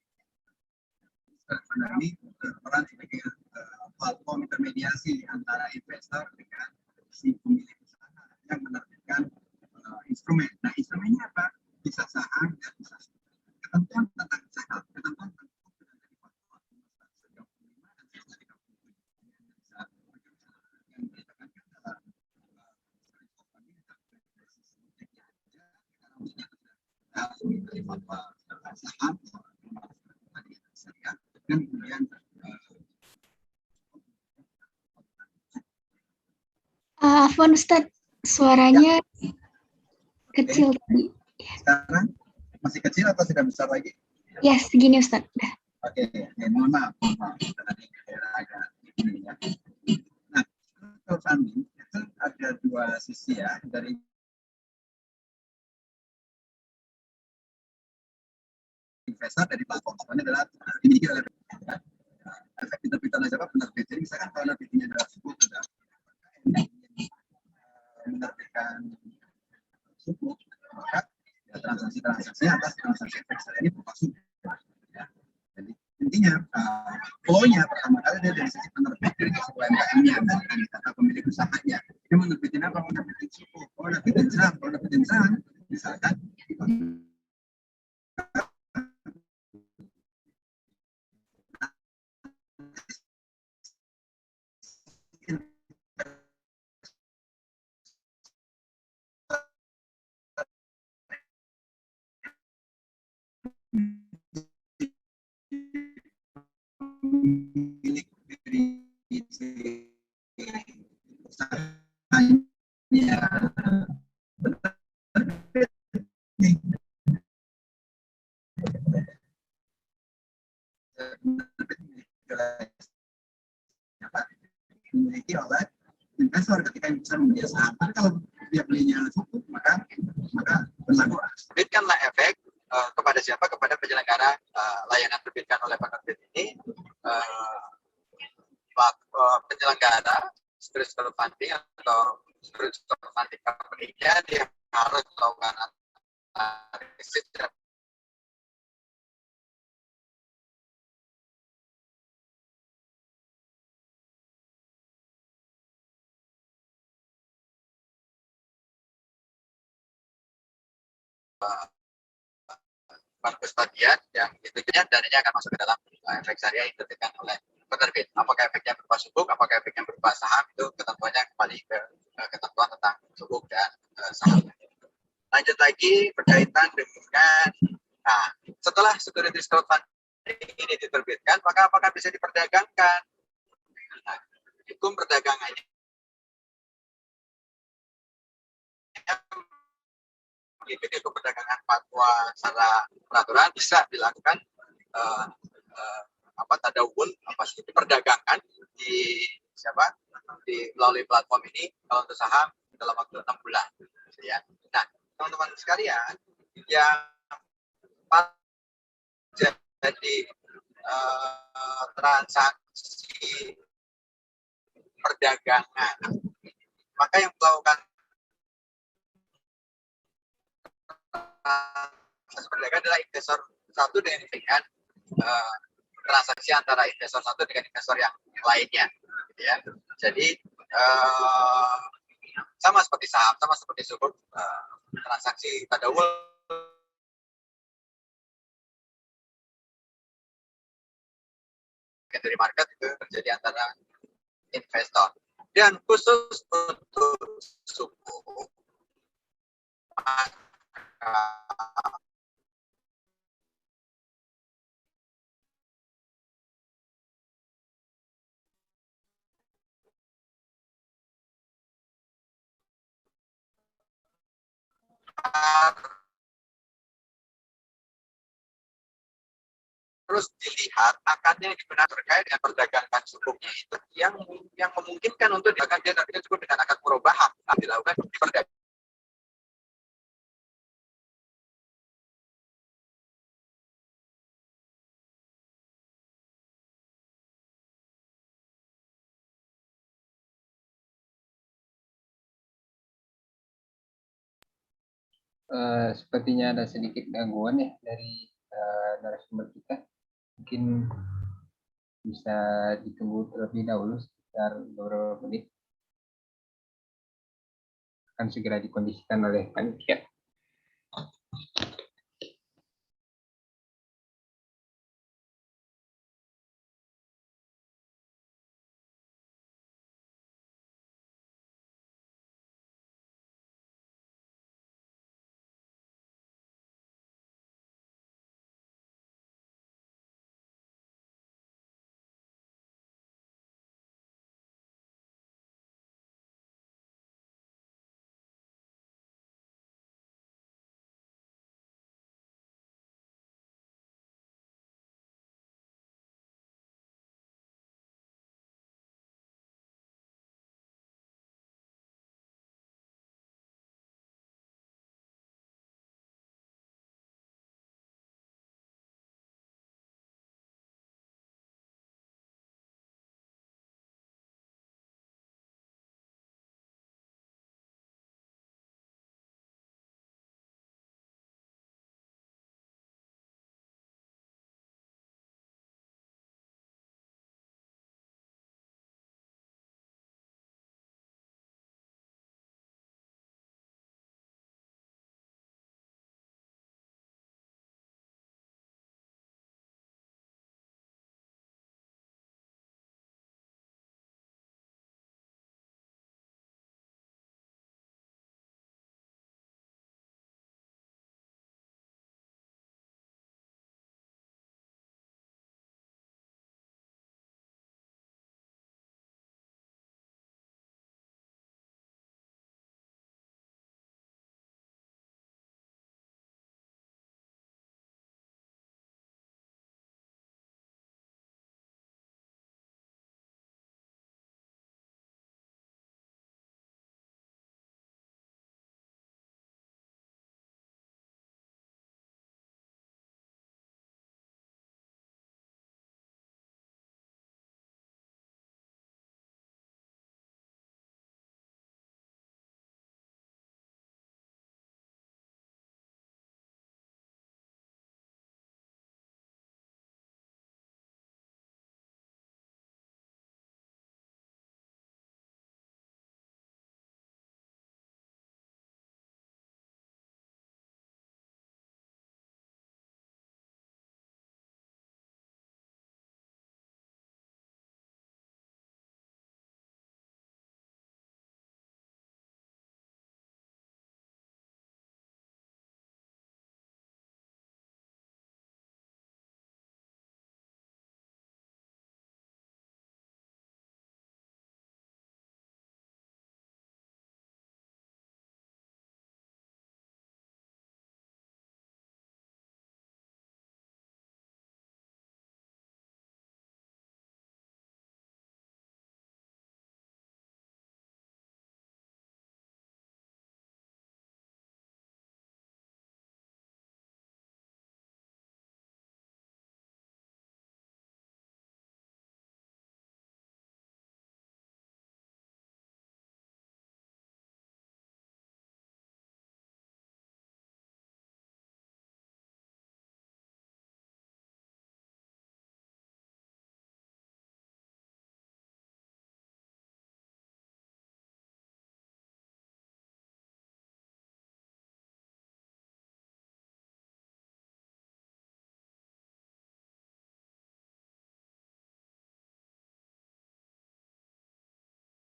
ini berperan sebagai platform intermediasi antara investor dengan si pemilik usaha yang menerbitkan instrumen. Nah, instrumennya apa? Bisa saham dan bisa ketentuan tentang saham, ketentuan tentang saham dan kemudian Afwan Ustadz, suaranya kecil tadi. sekarang masih kecil atau sudah besar lagi? Ya, segini Ustadz. Udah. Oke, mohon maaf. Nah, crowdfunding itu ada dua sisi ya, dari investor dari platform ini adalah dimiliki oleh efek penerbitan siapa penerbit. Jadi misalkan kalau penerbitnya adalah suku, menerbitkan suku, maka ya, transaksi atas transaksi investor ini berupa suku. Ya. Jadi intinya flow-nya pertama kali dia dari sisi penerbit, dari sisi UMKM-nya, dari kata pemilik usahanya. Dia menerbitin apa? Menerbitin suku, menerbitin saham, misalkan milik dari usahanya dimiliki oleh investor ketika investor membeli saham. Tapi kalau dia belinya cukup, maka berlaku. Terbitkanlah efek kepada siapa? Kepada penyelenggara layanan terbitkan oleh penerbit ini, penyelenggara securities crowdfunding atau securities crowdfunding company-nya dia harus melakukan analisis bagian yang tentunya dananya akan masuk ke dalam efek syariah yang diterbitkan oleh penerbit. Apakah efeknya berupa sukuk, apakah efeknya berupa saham, itu ketentuannya kembali ke ketentuan tentang sukuk dan saham. Lanjut lagi berkaitan dengan setelah securities crowdfunding ini diterbitkan, maka apakah bisa diperdagangkan? Nah, hukum perdagangannya mengikuti hukum perdagangan fatwa secara peraturan bisa dilakukan tadawul diperdagangkan di melalui platform ini kalau untuk saham dalam waktu 6 bulan ya. Nah, teman-teman sekalian yang jadi transaksi perdagangan. Maka yang melakukan transaksi perdagangan adalah investor satu dengan transaksi antara investor satu dengan investor yang lainnya. Gitu ya. Jadi sama seperti saham, sama seperti sukuk, transaksi tadawul dari market itu terjadi antara investor. Dan khusus untuk suku, terus dilihat akadnya digunakan terkait dengan perdagangan sukuknya itu yang memungkinkan untuk dilakukan dia nantinya cukup dengan akad perubahan dilakukan di perdagangan. Sepertinya ada sedikit gangguan ya dari narasumber kita. Mungkin bisa ditunggu terlebih dahulu sekitar beberapa menit. Akan segera dikondisikan oleh panitia.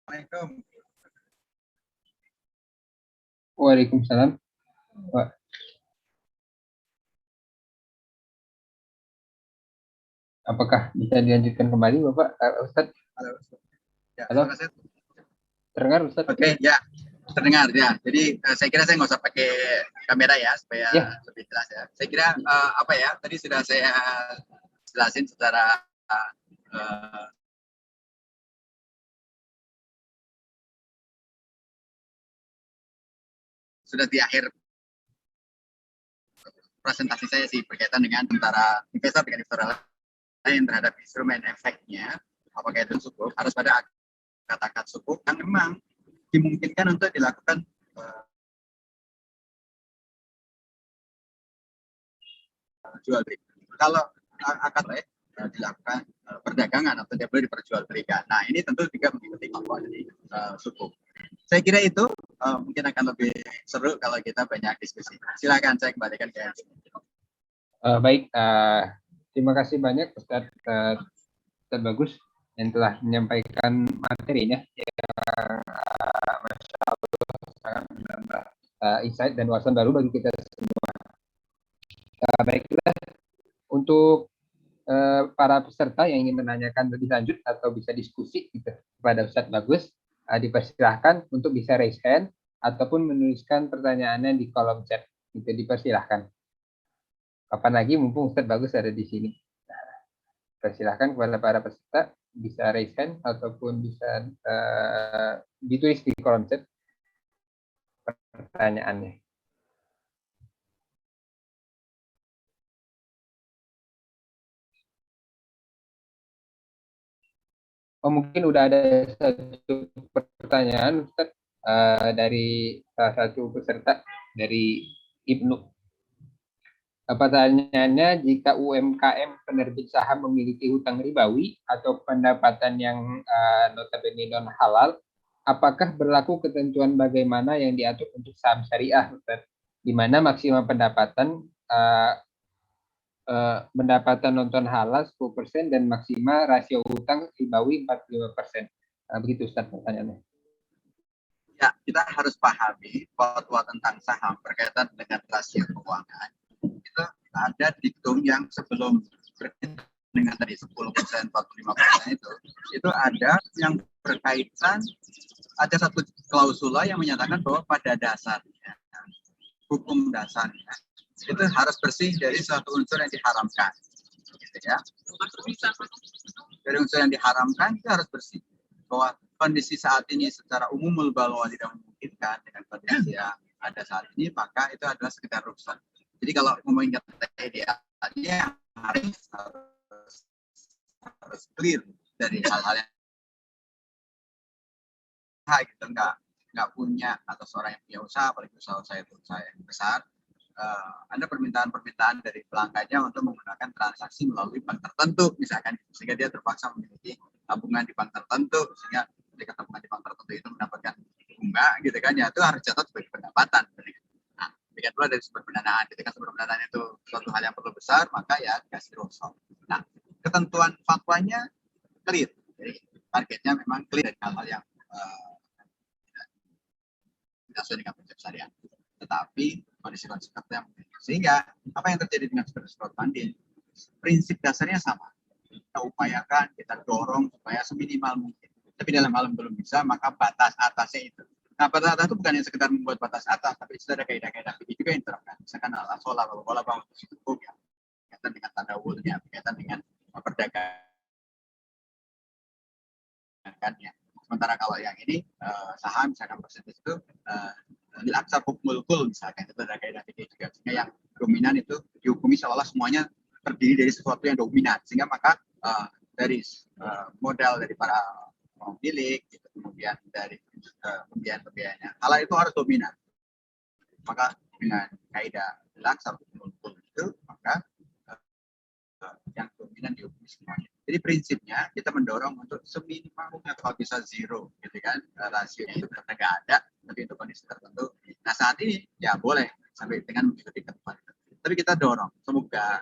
Assalamualaikum. Waalaikumsalam. Wah, apakah bisa dilanjutkan kembali, Bapak? Ustadz, Halo. Ya, Halo. suara saya- terdengar Ustadz? Oke, ya, terdengar ya. Jadi saya kira saya nggak usah pakai kamera ya supaya Ya. lebih jelas ya. Saya kira apa ya? Tadi sudah saya jelasin secara sudah di akhir presentasi saya sih berkaitan dengan antara investor dengan investor lain terhadap instrumen efeknya. Apakah itu cukup? Harus pada kata-kata cukup yang memang dimungkinkan untuk dilakukan jual beli. Kalau akan dilakukan perdagangan atau dia boleh diperjualbelikan. Nah, ini tentu juga mengikuti fatwa dari suku. Saya kira itu mungkin akan lebih seru kalau kita banyak diskusi. Silakan saya kembalikan ke Baik, terima kasih banyak Ustadz Bagus yang telah menyampaikan materinya. Masya Allah, sangat menambah insight dan wawasan baru bagi kita semua. Baiklah, untuk para peserta yang ingin menanyakan lebih lanjut atau bisa diskusi gitu, kepada Ustadz Bagus, dipersilahkan untuk bisa raise hand ataupun menuliskan pertanyaannya di kolom chat. Itu dipersilahkan. Kapan lagi mumpung Ustadz Bagus ada di sini. Persilahkan kepada para peserta bisa raise hand ataupun bisa ditulis di kolom chat pertanyaannya. Oh, mungkin udah ada satu pertanyaan Ustaz, dari salah satu peserta dari Ibnu. Pertanyaannya, jika UMKM penerbit saham memiliki hutang ribawi atau pendapatan yang notabene non halal, apakah berlaku ketentuan bagaimana yang diatur untuk saham syariah, Ustaz? Di mana maksimal pendapatan pendapatan nonton halal 10% dan maksimal rasio hutang ribawi 45%. Begitu Ustaz pertanyaannya. Ya, kita harus pahami fatwa tentang saham berkaitan dengan rasio keuangan. Itu ada diktum yang sebelum berkaitan dengan tadi 10%, 45% itu ada yang berkaitan, ada satu klausula yang menyatakan bahwa pada dasarnya, hukum dasarnya, itu harus bersih dari suatu unsur yang diharamkan. Gitu ya. Dari unsur yang diharamkan itu harus bersih. Bahwa kondisi saat ini secara umumul balwa tidak memungkinkan dengan kondisi yang ada saat ini, maka itu adalah sekedar rukhsah. Jadi kalau ngomongin kata idealnya harus clear dari hal-hal yang gitu, nggak punya atau seorang yang punya usaha, apalagi usaha itu usaha yang besar, ada permintaan-permintaan dari pelanggannya untuk menggunakan transaksi melalui bank tertentu, misalkan, sehingga dia terpaksa memiliki tabungan di bank tertentu, sehingga ketika tabungan di bank tertentu itu mendapatkan bunga, gitu kan, ya itu harus catat sebagai pendapatan. Nah, demikian pula dari sumber pendanaan. Ketika sumber pendanaan itu suatu hal yang perlu besar, maka ya dikasih rukhsah. Nah, ketentuan fatwanya clear, jadi targetnya memang clear dari hal-hal yang tidak sesuai dengan prinsip syariat. Tetapi kondisi-kondisi yang sehingga apa yang terjadi dengan spot funding, prinsip dasarnya sama. Kita upayakan, kita dorong supaya seminimal mungkin. Tapi dalam hal yang belum bisa, maka batas atasnya itu. Nah, batas atas itu bukan yang sekedar membuat batas atas, tapi sudah ada kaidah-kaidah fikih juga yang diterapkan. Misalkan al-asolah, wala bangun hukum ya, berkaitan dengan tadawulnya, berkaitan dengan perdagangan. Ya. Sementara kalau yang ini saham, misalkan persentase itu dilaksar hukmul kul, misalkan itu ada kaidah fikih juga, sehingga yang dominan itu dihukumi seolah semuanya terdiri dari sesuatu yang dominan, sehingga maka dari modal dari para pemilik, gitu, kemudian dari pembiayaan-pembiayanya, hal itu harus dominan. Maka dengan kaidah dilaksar hukmul kul itu, maka yang dominan dihukumi semuanya. Jadi prinsipnya kita mendorong untuk seminimalnya kalau bisa zero, gitu kan, rasionya itu benar-benar nggak ada, tapi itu kondisi tertentu. Nah saat ini ya boleh sampai dengan mengikuti ketentuan itu. Tapi kita dorong semoga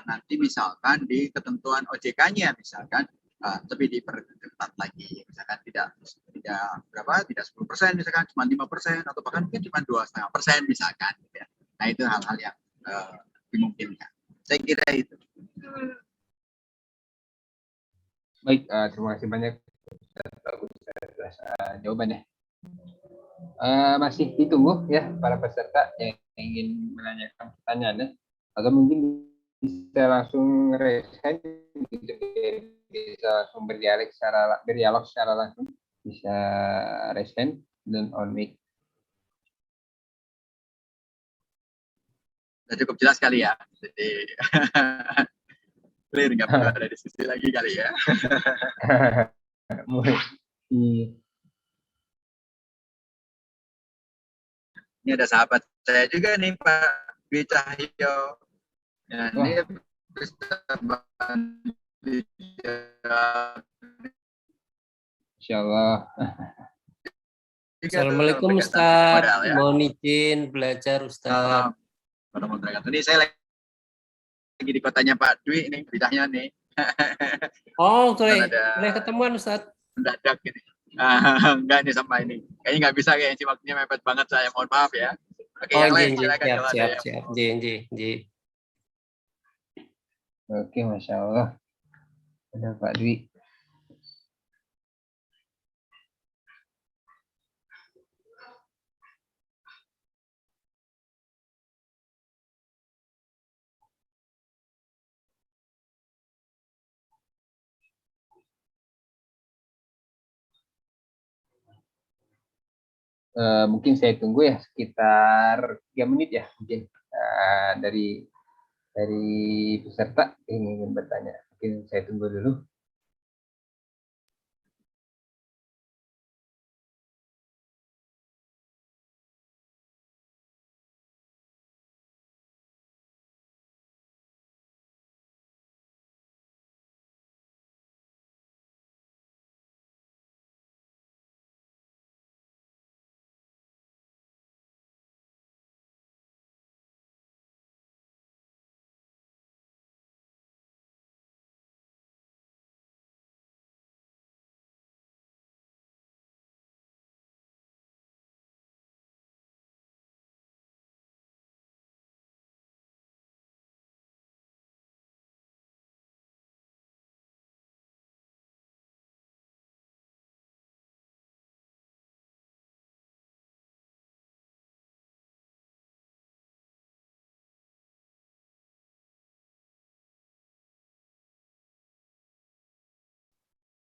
nanti misalkan di ketentuan OJK-nya misalkan tapi diperketat lagi, misalkan tidak berapa, tidak 10%, misalkan cuma 5%, atau bahkan mungkin cuma 2,5% misalkan, gitu ya. Nah itu hal-hal yang dimungkinkan. Saya kira itu. Baik, terima kasih banyak atas jawabannya. Masih ditunggu ya para peserta yang ingin menanyakan pertanyaannya, atau mungkin bisa langsung raise hand, gitu, bisa langsung berdialog secara langsung, bisa raise hand dan on mic. Sudah cukup jelas kali ya, jadi clear, nggak perlu ada diskusi lagi kali ya. Ini ada sahabat saya juga nih, Pak Dwi Cahyo. Ya, ini bisa bantu. Insyaallah. Assalamualaikum Ustaz, ya. mohon izin belajar Ustaz. Ini saya lagi di kotanya Pak Dwi, ini beritanya nih. Oh, boleh ketemuan Ustaz. Mendadak ini. Enggak nih sama ini. Kayaknya nggak bisa, kayaknya waktunya mepet banget, saya mohon maaf ya. Oke, yang lain silakan. Siap. J. Oke, Masya Allah. Ada Pak Dwi. Mungkin saya tunggu ya sekitar 3 menit ya, mungkin dari peserta yang ingin bertanya. Mungkin saya tunggu dulu.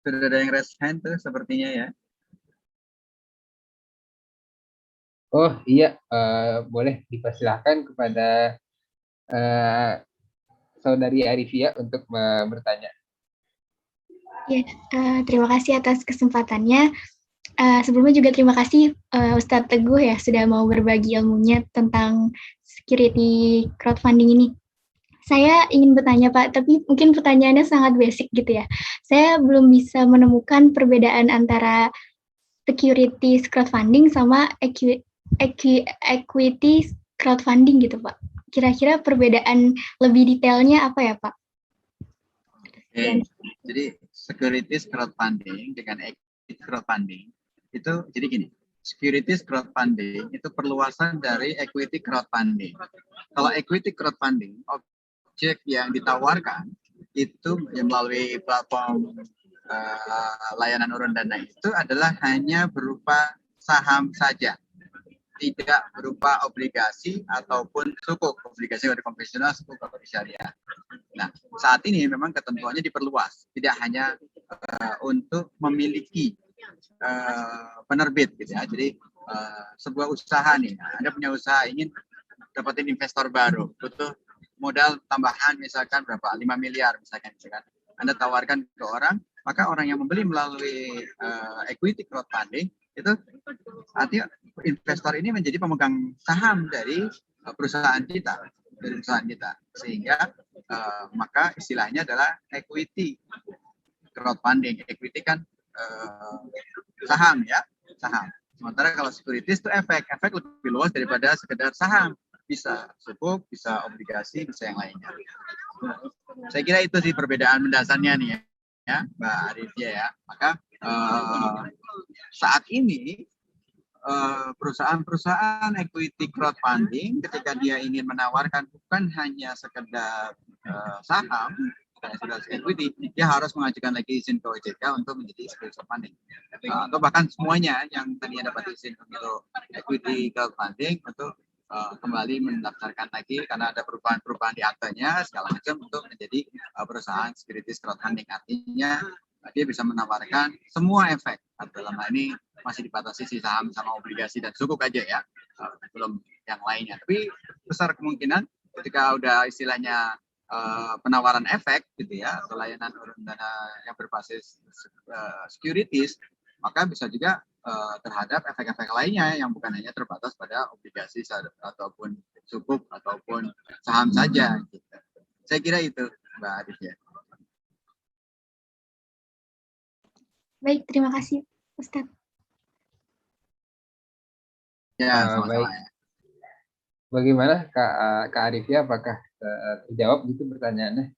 Sudah ada yang raise hand tuh sepertinya ya. Oh iya, boleh dipersilahkan kepada Saudari Arifia untuk bertanya. Ya, terima kasih atas kesempatannya. Sebelumnya juga terima kasih Ustadz Teguh ya sudah mau berbagi ilmunya tentang security crowdfunding ini. Saya ingin bertanya Pak, tapi mungkin pertanyaannya sangat basic gitu ya. Saya belum bisa menemukan perbedaan antara security crowdfunding sama equity crowdfunding gitu Pak. Kira-kira perbedaan lebih detailnya apa ya Pak? Jadi securities crowdfunding dengan equity crowdfunding itu jadi gini. Securities crowdfunding itu perluasan dari equity crowdfunding. Kalau equity crowdfunding, objek yang ditawarkan itu melalui platform layanan urun dana itu adalah hanya berupa saham saja, tidak berupa obligasi ataupun sukuk, obligasi dari konvensional, sukuk dari syariah. Nah, saat ini memang ketentuannya diperluas, tidak hanya untuk memiliki penerbit gitu ya. Jadi sebuah usaha nih, Anda punya usaha ingin dapetin investor baru, butuh modal tambahan misalkan berapa, 5 miliar misalkan. Anda tawarkan ke orang, maka orang yang membeli melalui equity crowdfunding itu artinya investor ini menjadi pemegang saham dari perusahaan kita, sehingga maka istilahnya adalah equity crowdfunding. Equity kan saham ya, saham. Sementara kalau securities itu efek lebih luas daripada sekedar saham, bisa sukuk, bisa obligasi, bisa yang lainnya. Saya kira itu sih perbedaan mendasarnya nih ya. ya, Mbak Arifia ya. Maka saat ini perusahaan-perusahaan equity crowdfunding ketika dia ingin menawarkan bukan hanya sekedar saham sudah equity, dia harus mengajukan lagi izin ke OJK untuk menjadi security crowdfunding, atau bahkan semuanya yang tadinya dapat izin untuk equity crowdfunding untuk kembali mendaftarkan lagi karena ada perubahan-perubahan di aktenya segala macam untuk menjadi perusahaan securities crowdfunding. Artinya dia bisa menawarkan semua efek. Dalam hal ini masih dibatasi si saham sama obligasi dan sukuk aja ya, belum yang lainnya. Tapi besar kemungkinan ketika udah istilahnya penawaran efek gitu ya, atau layanan urun dana yang berbasis securities, maka bisa juga terhadap efek-efek lainnya yang bukan hanya terbatas pada obligasi ataupun sukuk ataupun saham saja. Gitu. Saya kira itu, Mbak Arif ya. Baik, terima kasih, Ustadz. Ya, sama-sama baik. ya. Bagaimana Kak Arifia, apakah terjawab gitu pertanyaannya?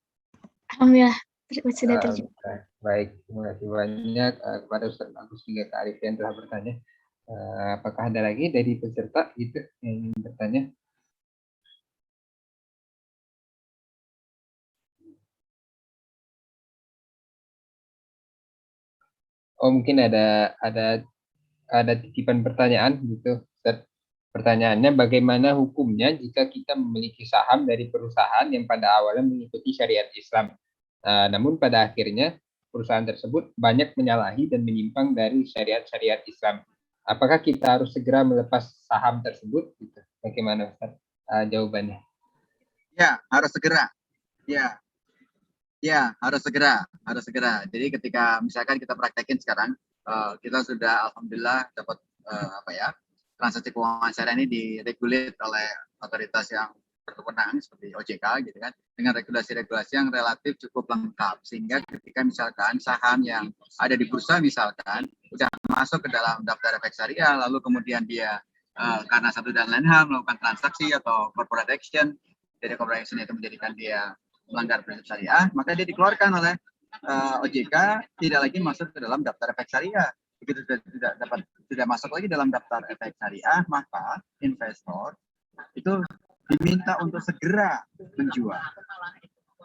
Alhamdulillah, sudah terjawab. Baik, terima kasih banyak kepada Ustadz Agus juga Kak Arifia yang telah bertanya. Apakah ada lagi dari peserta gitu yang ingin bertanya? Oh, mungkin ada titipan pertanyaan gitu. Pertanyaannya, bagaimana hukumnya jika kita memiliki saham dari perusahaan yang pada awalnya mengikuti syariat Islam, namun pada akhirnya perusahaan tersebut banyak menyalahi dan menyimpang dari syariat-syariat Islam? Apakah kita harus segera melepas saham tersebut? Gitu. Bagaimana Ustaz jawabannya? Ya, harus segera. Ya, harus segera. Jadi ketika misalkan kita praktekin sekarang, kita sudah alhamdulillah dapat transaksi keuangan syariah ini diregulir oleh otoritas yang berwenang seperti OJK gitu kan, dengan regulasi-regulasi yang relatif cukup lengkap, sehingga ketika misalkan saham yang ada di bursa misalkan sudah masuk ke dalam daftar efek syariah, lalu kemudian dia karena satu dan lain hal melakukan transaksi atau corporate action, dari corporate action itu menjadikan dia melanggar prinsip syariah, maka dia dikeluarkan oleh OJK, tidak lagi masuk ke dalam daftar efek syariah. Begitu tidak masuk lagi dalam daftar efek syariah, maka investor itu diminta untuk segera menjual.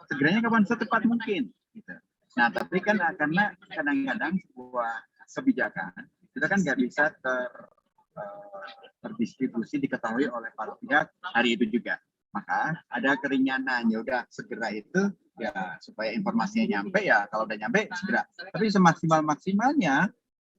Segeranya kapan? Secepat mungkin. Gitu. Nah, tapi kan karena kadang-kadang sebuah kebijakan itu kan nggak bisa terdistribusi diketahui oleh para pihak hari itu juga. Maka ada keringanan, ya udah segera itu ya supaya informasinya nyampe ya, kalau udah nyampe segera. Tapi semaksimalnya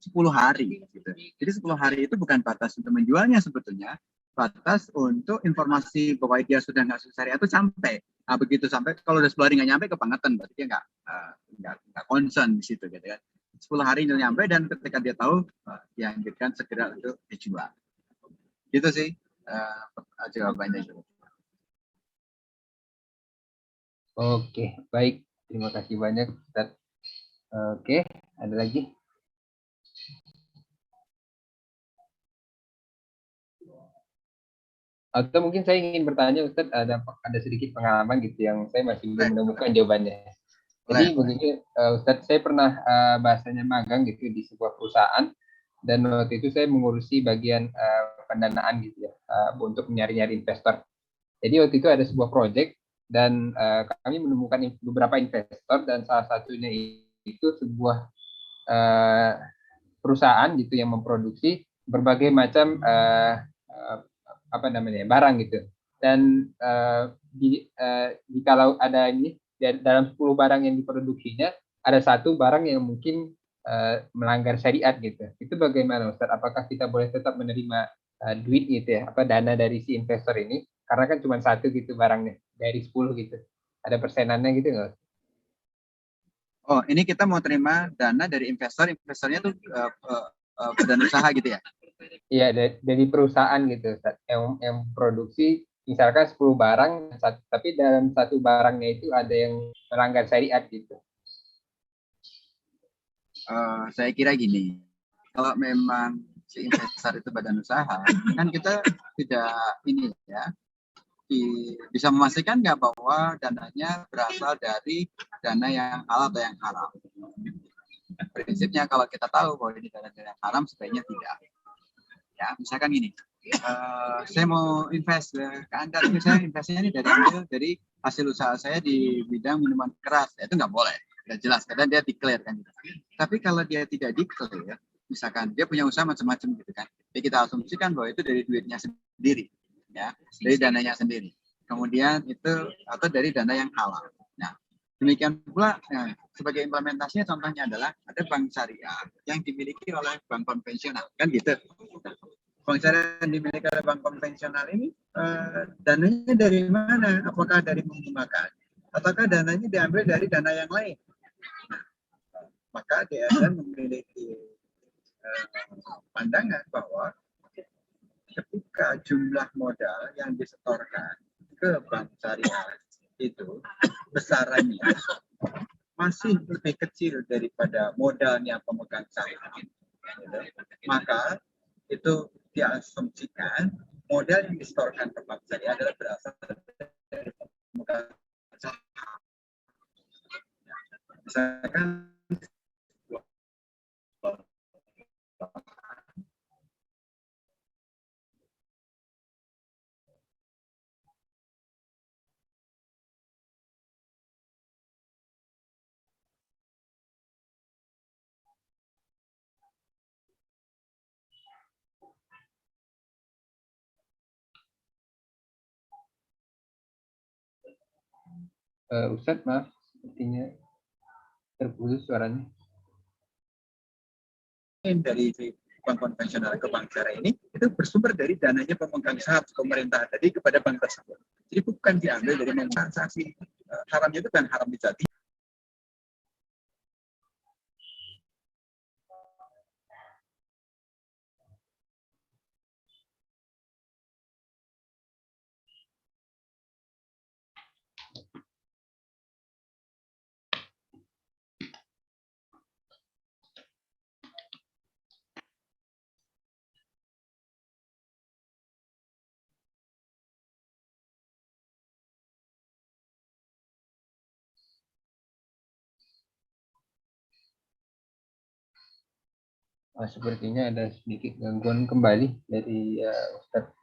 10 hari gitu. Jadi 10 hari itu bukan batas untuk menjualnya sebetulnya, batas untuk informasi bahwa dia sudah nggak syariah itu sampai. Nah, begitu sampai, kalau udah 10 hari nggak nyampe kebangetan, berarti dia nggak concern di situ gitu kan. 10 hari itu nyampe dan ketika dia tahu dianjurkan segera untuk dijual. Gitu sih jawabannya. Oke, baik. Terima kasih banyak, Ustaz. Oke, ada lagi? Atau mungkin saya ingin bertanya, Ustaz, ada sedikit pengalaman gitu yang saya masih belum menemukan jawabannya. Jadi begini, Ustaz, saya pernah bahasanya magang gitu di sebuah perusahaan, dan waktu itu saya mengurusi bagian pendanaan gitu ya, untuk nyari-nyari investor. Jadi waktu itu ada sebuah proyek, dan kami menemukan beberapa investor, dan salah satunya itu sebuah perusahaan gitu yang memproduksi berbagai macam barang gitu. Dan kalau ada ini dalam 10 barang yang diproduksinya ada satu barang yang mungkin melanggar syariat gitu. Itu bagaimana Ustaz? Apakah kita boleh tetap menerima duit gitu ya, dana dari si investor ini? Karena kan cuma satu gitu barangnya dari 10 gitu. Ada persenannya gitu nggak? Oh, ini kita mau terima dana dari investornya tuh badan usaha gitu ya? Iya, dari perusahaan gitu, yang produksi misalkan 10 barang, tapi dalam satu barangnya itu ada yang melanggar syariat gitu. Saya kira gini, kalau memang si investor itu badan usaha, kan kita tidak ini ya, bisa memastikan nggak bahwa dananya berasal dari dana yang halal atau yang haram. Prinsipnya kalau kita tahu bahwa ini dana haram, sebaiknya tidak. Ya, misalkan gini, saya mau invest ke Anda, tapi saya investnya ini dari hasil usaha saya di bidang minuman keras, ya, itu nggak boleh. Udah jelas, karena dia declare kan. Tapi kalau dia tidak declare, misalkan dia punya usaha macam-macam gitu kan, jadi kita asumsikan bahwa itu dari duitnya sendiri, ya, dari dananya sendiri. Kemudian itu atau dari dana yang halal. Nah, demikian pula sebagai implementasinya contohnya adalah ada bank syariah yang dimiliki oleh bank konvensional, kan gitu. Bank syariah yang dimiliki oleh bank konvensional ini dananya dari mana? Apakah dari menggunakan ataukah dananya diambil dari dana yang lain? Nah, maka DSN memiliki pandangan bahwa ketika jumlah modal yang disetorkan ke bank syariah itu besarannya masih lebih kecil daripada modalnya pemegang saham, maka itu diasumsikan modal yang disetorkan ke bank syariah adalah berasal dari pemegang saham. Misalkan Ustadz, maaf, sepertinya terputus suaranya. dari bank konvensional ke bank syariah ini itu bersumber dari dananya pemegang saham pemerintah tadi kepada bank tersebut. Jadi bukan diambil dari transaksi haramnya itu kan haram bijati. Sepertinya ada sedikit gangguan kembali dari Ustadz.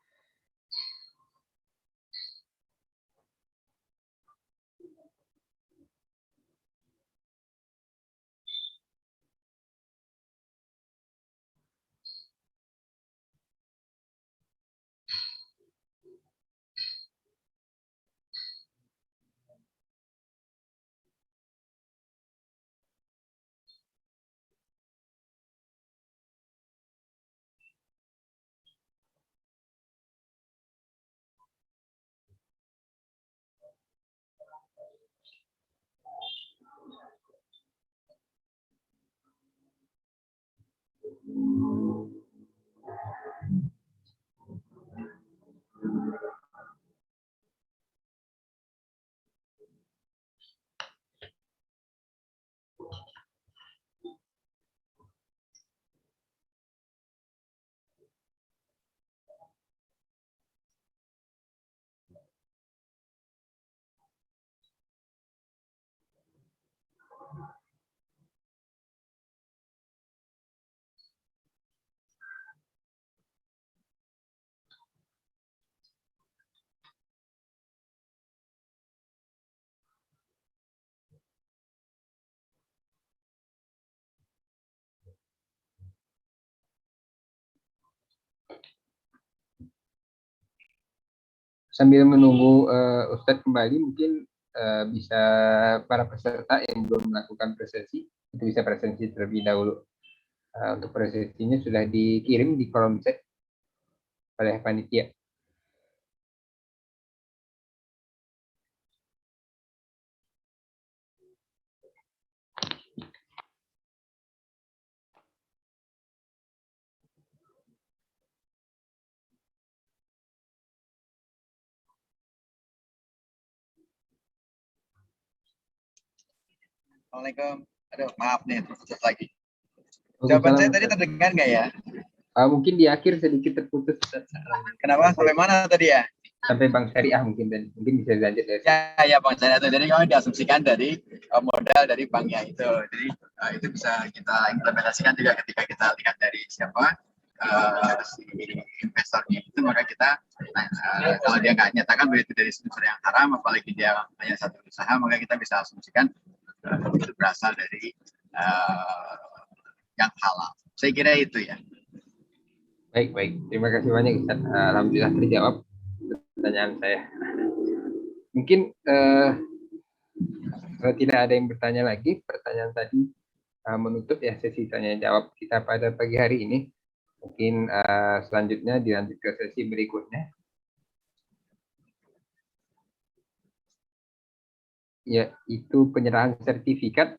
Sambil menunggu Ustadz kembali, mungkin bisa para peserta yang belum melakukan presentasi itu bisa presentasi terlebih dahulu. Untuk presentasinya sudah dikirim di kolom chat oleh panitia. Assalamualaikum. Aduh, maaf nih, terputus lagi. Jawaban saya tadi terdengar nggak ya? Mungkin di akhir sedikit terputus. Kenapa? Sampai mana tadi ya? sampai bank syariah mungkin, dan mungkin bisa lanjut dari ya Bang Syariah. Jadi kami diasumsikan dari modal dari banknya itu. Jadi itu bisa kita implementasikan juga ketika kita lihat dari siapa si investornya itu, maka kita kalau dia nggak nyatakan bahwa itu dari unsur yang haram, apalagi dia hanya satu usaha, maka kita bisa asumsikan itu berasal dari yang halal. Saya kira itu ya. Baik. Terima kasih banyak Ustaz. Alhamdulillah terjawab pertanyaan saya. Mungkin kalau tidak ada yang bertanya lagi, pertanyaan tadi menutup ya sesi tanya jawab kita pada pagi hari ini. Mungkin selanjutnya dilanjut ke sesi berikutnya. Ya, itu penyerahan sertifikat.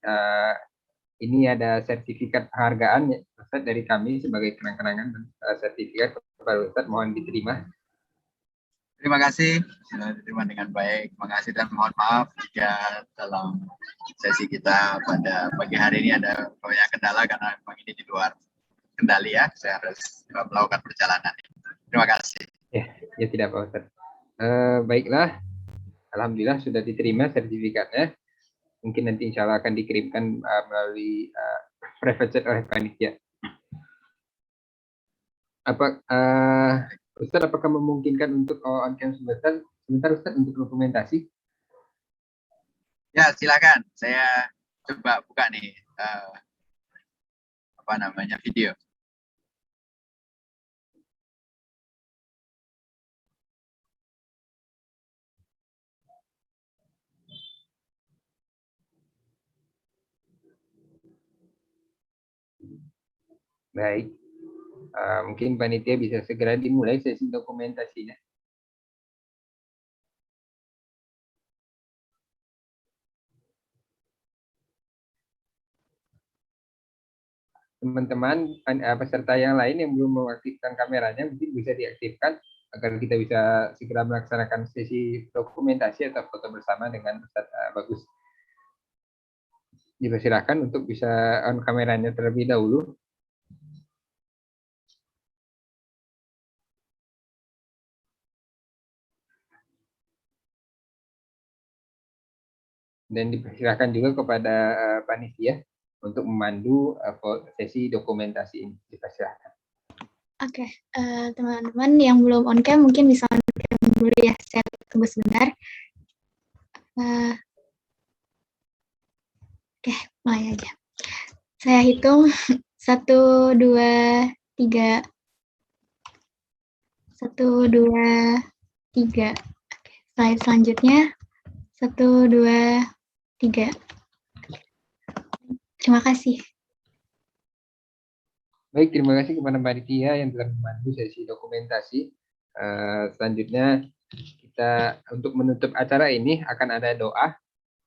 Ini ada sertifikat penghargaan ya, Ustaz, dari kami sebagai kenang-kenangan dan sertifikat kepada Ustaz, mohon diterima. Terima kasih, diterima dengan baik. Terima kasih dan mohon maaf jika dalam sesi kita pada pagi hari ini ada banyak kendala karena memang ini di luar kendali ya. Saya harus melakukan perjalanan. Terima kasih. Ya tidak Pak Ustaz. Baiklah, alhamdulillah sudah diterima sertifikatnya. Mungkin nanti insya Allah akan dikirimkan melalui private chat oleh panitia. Ustaz, apakah memungkinkan untuk on cam sebentar Ustaz untuk dokumentasi? Ya silakan, saya coba buka nih video. Baik, mungkin panitia bisa segera dimulai sesi dokumentasinya. Teman-teman peserta yang lain yang belum mengaktifkan kameranya mungkin bisa diaktifkan agar kita bisa segera melaksanakan sesi dokumentasi atau foto bersama dengan Ustaz Bagus. Dipersilakan untuk bisa on kameranya terlebih dahulu. Dan dipersilakan juga kepada panitia untuk memandu sesi dokumentasi ini. Dipersilakan. Oke, teman-teman yang belum on cam mungkin bisa on cam dulu ya. Saya tunggu sebentar. Oke, mulai aja. Saya hitung 1, 2, 3. 1, 2, 3. Oke, slide selanjutnya 1, 2, 3. Terima kasih. Baik, terima kasih kepada panitia yang telah memandu sesi dokumentasi. Selanjutnya kita untuk menutup acara ini akan ada doa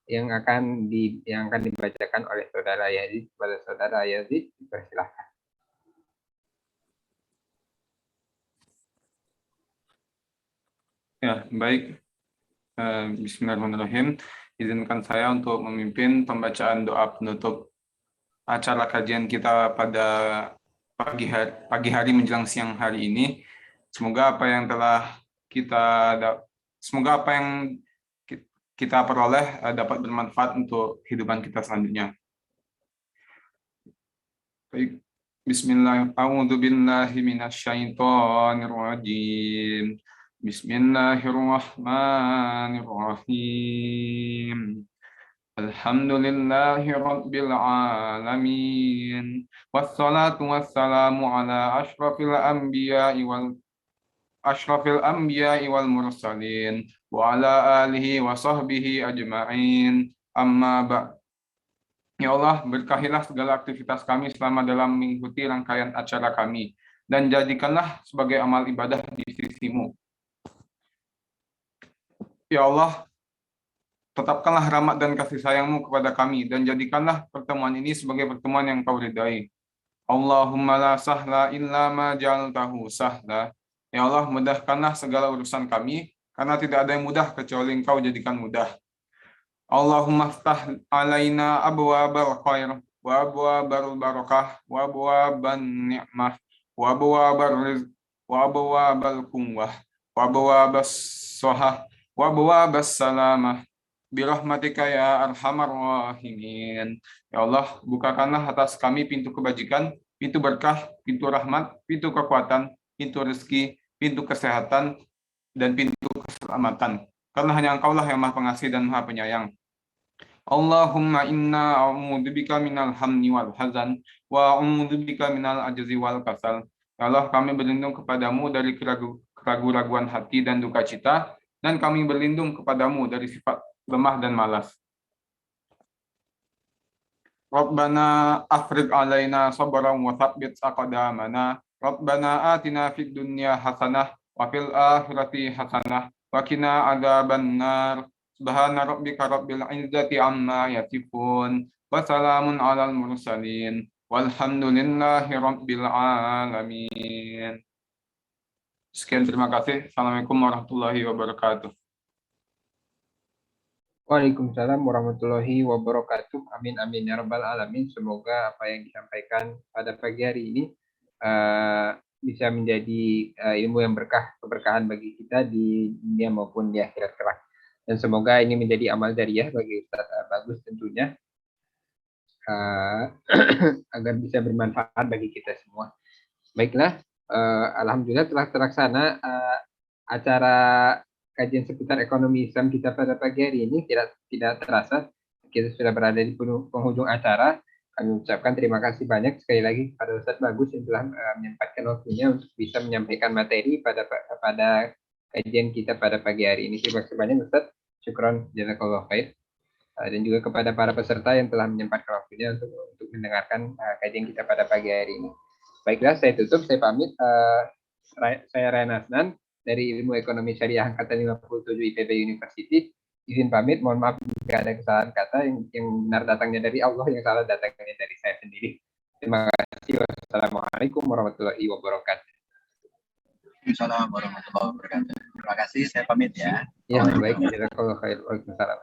yang akan dibacakan oleh Saudara Yazid. Kepada Saudara Yazid, dipersilakan. Ya, baik. Bismillahirrahmanirrahim. Izinkan saya untuk memimpin pembacaan doa penutup acara kajian kita pada pagi hari menjelang siang hari ini. Semoga apa yang kita peroleh dapat bermanfaat untuk kehidupan kita selanjutnya. Baik. Bismillahirrahmanirrahim. Bismillahirrahmanirrahim. Alhamdulillahi Rabbil Alamin. Wassalatu wassalamu ala ashrafil anbiya'i wal mursalin wa ala alihi wa sahbihi ajma'in. Amma ba'd. Ya Allah, berkahilah segala aktivitas kami selama dalam mengikuti rangkaian acara kami, dan jadikanlah sebagai amal ibadah di sisi-Mu. Ya Allah, tetapkanlah rahmat dan kasih sayang-Mu kepada kami, dan jadikanlah pertemuan ini sebagai pertemuan yang Kau ridai. Allahumma la sahla illa ma ja'altahu sahla. Ya Allah, mudahkanlah segala urusan kami, karena tidak ada yang mudah kecuali Engkau jadikan mudah. Allahumma ftah alaina abwabal khair, wa abwabal barakah, wa abwaban ni'mah, wa abwabal rizq, wa abwabal quwwah, wa abwaabas shahah wa abwaabas salamah birahmatika ya arhamar rahimin. Ya Allah, bukakanlah atas kami pintu kebajikan, pintu berkah, pintu rahmat, pintu kekuatan, pintu rezeki, pintu kesehatan, dan pintu keselamatan. Karena hanya Engkaulah yang Maha Pengasih dan Maha Penyayang. Allahumma inna a'udzubika minal hamni wal hazan wa a'udzubika minal ajzi wal kasal. Ya Allah, kami berlindung kepadamu dari keraguan hati dan duka cita, dan kami berlindung kepadamu dari sifat lemah dan malas. Rabbana afriq alaina sabran wa tsabbit aqdamana. Rabbana atina fid dunya hasanah wa fil akhirati hasanah wa qina adzabannar. Subhana rabbika rabbil izzati amma yasifun wa salamun alal mursalin walhamdulillahi rabbil alamin. Sekian, terima kasih. Assalamualaikum warahmatullahi wabarakatuh. Waalaikumsalam warahmatullahi wabarakatuh. Amin amin ya rabbal alamin. Semoga apa yang disampaikan pada pagi hari ini bisa menjadi ilmu yang keberkahan bagi kita di dunia maupun di akhirat kelak. Dan semoga ini menjadi amal jariah bagi Ustaz Bagus tentunya, agar bisa bermanfaat bagi kita semua. Baiklah, alhamdulillah telah terlaksana acara kajian seputar ekonomi Islam kita pada pagi hari ini. Tidak terasa kita sudah berada di penghujung acara. Kami ucapkan terima kasih banyak sekali lagi kepada Ustaz Bagus yang telah menyempatkan waktunya untuk bisa menyampaikan materi pada kajian kita pada pagi hari ini. Terima kasih banyak Ustaz. Syukron, jazakallahu khair. Dan juga kepada para peserta yang telah menyempatkan waktunya untuk mendengarkan kajian kita pada pagi hari ini. Baiklah, saya tutup, saya pamit. Saya Ryan Asnan dari Ilmu Ekonomi Syariah Angkatan 57 IPB University. Izin pamit, mohon maaf jika ada kesalahan kata yang benar datangnya dari Allah, yang salah datangnya dari saya sendiri. Terima kasih. Wassalamualaikum warahmatullahi wabarakatuh. Assalamualaikum warahmatullahi wabarakatuh. Terima kasih, saya pamit ya. Ya, baik. Jazakallahu khair. Waalaikumsalam.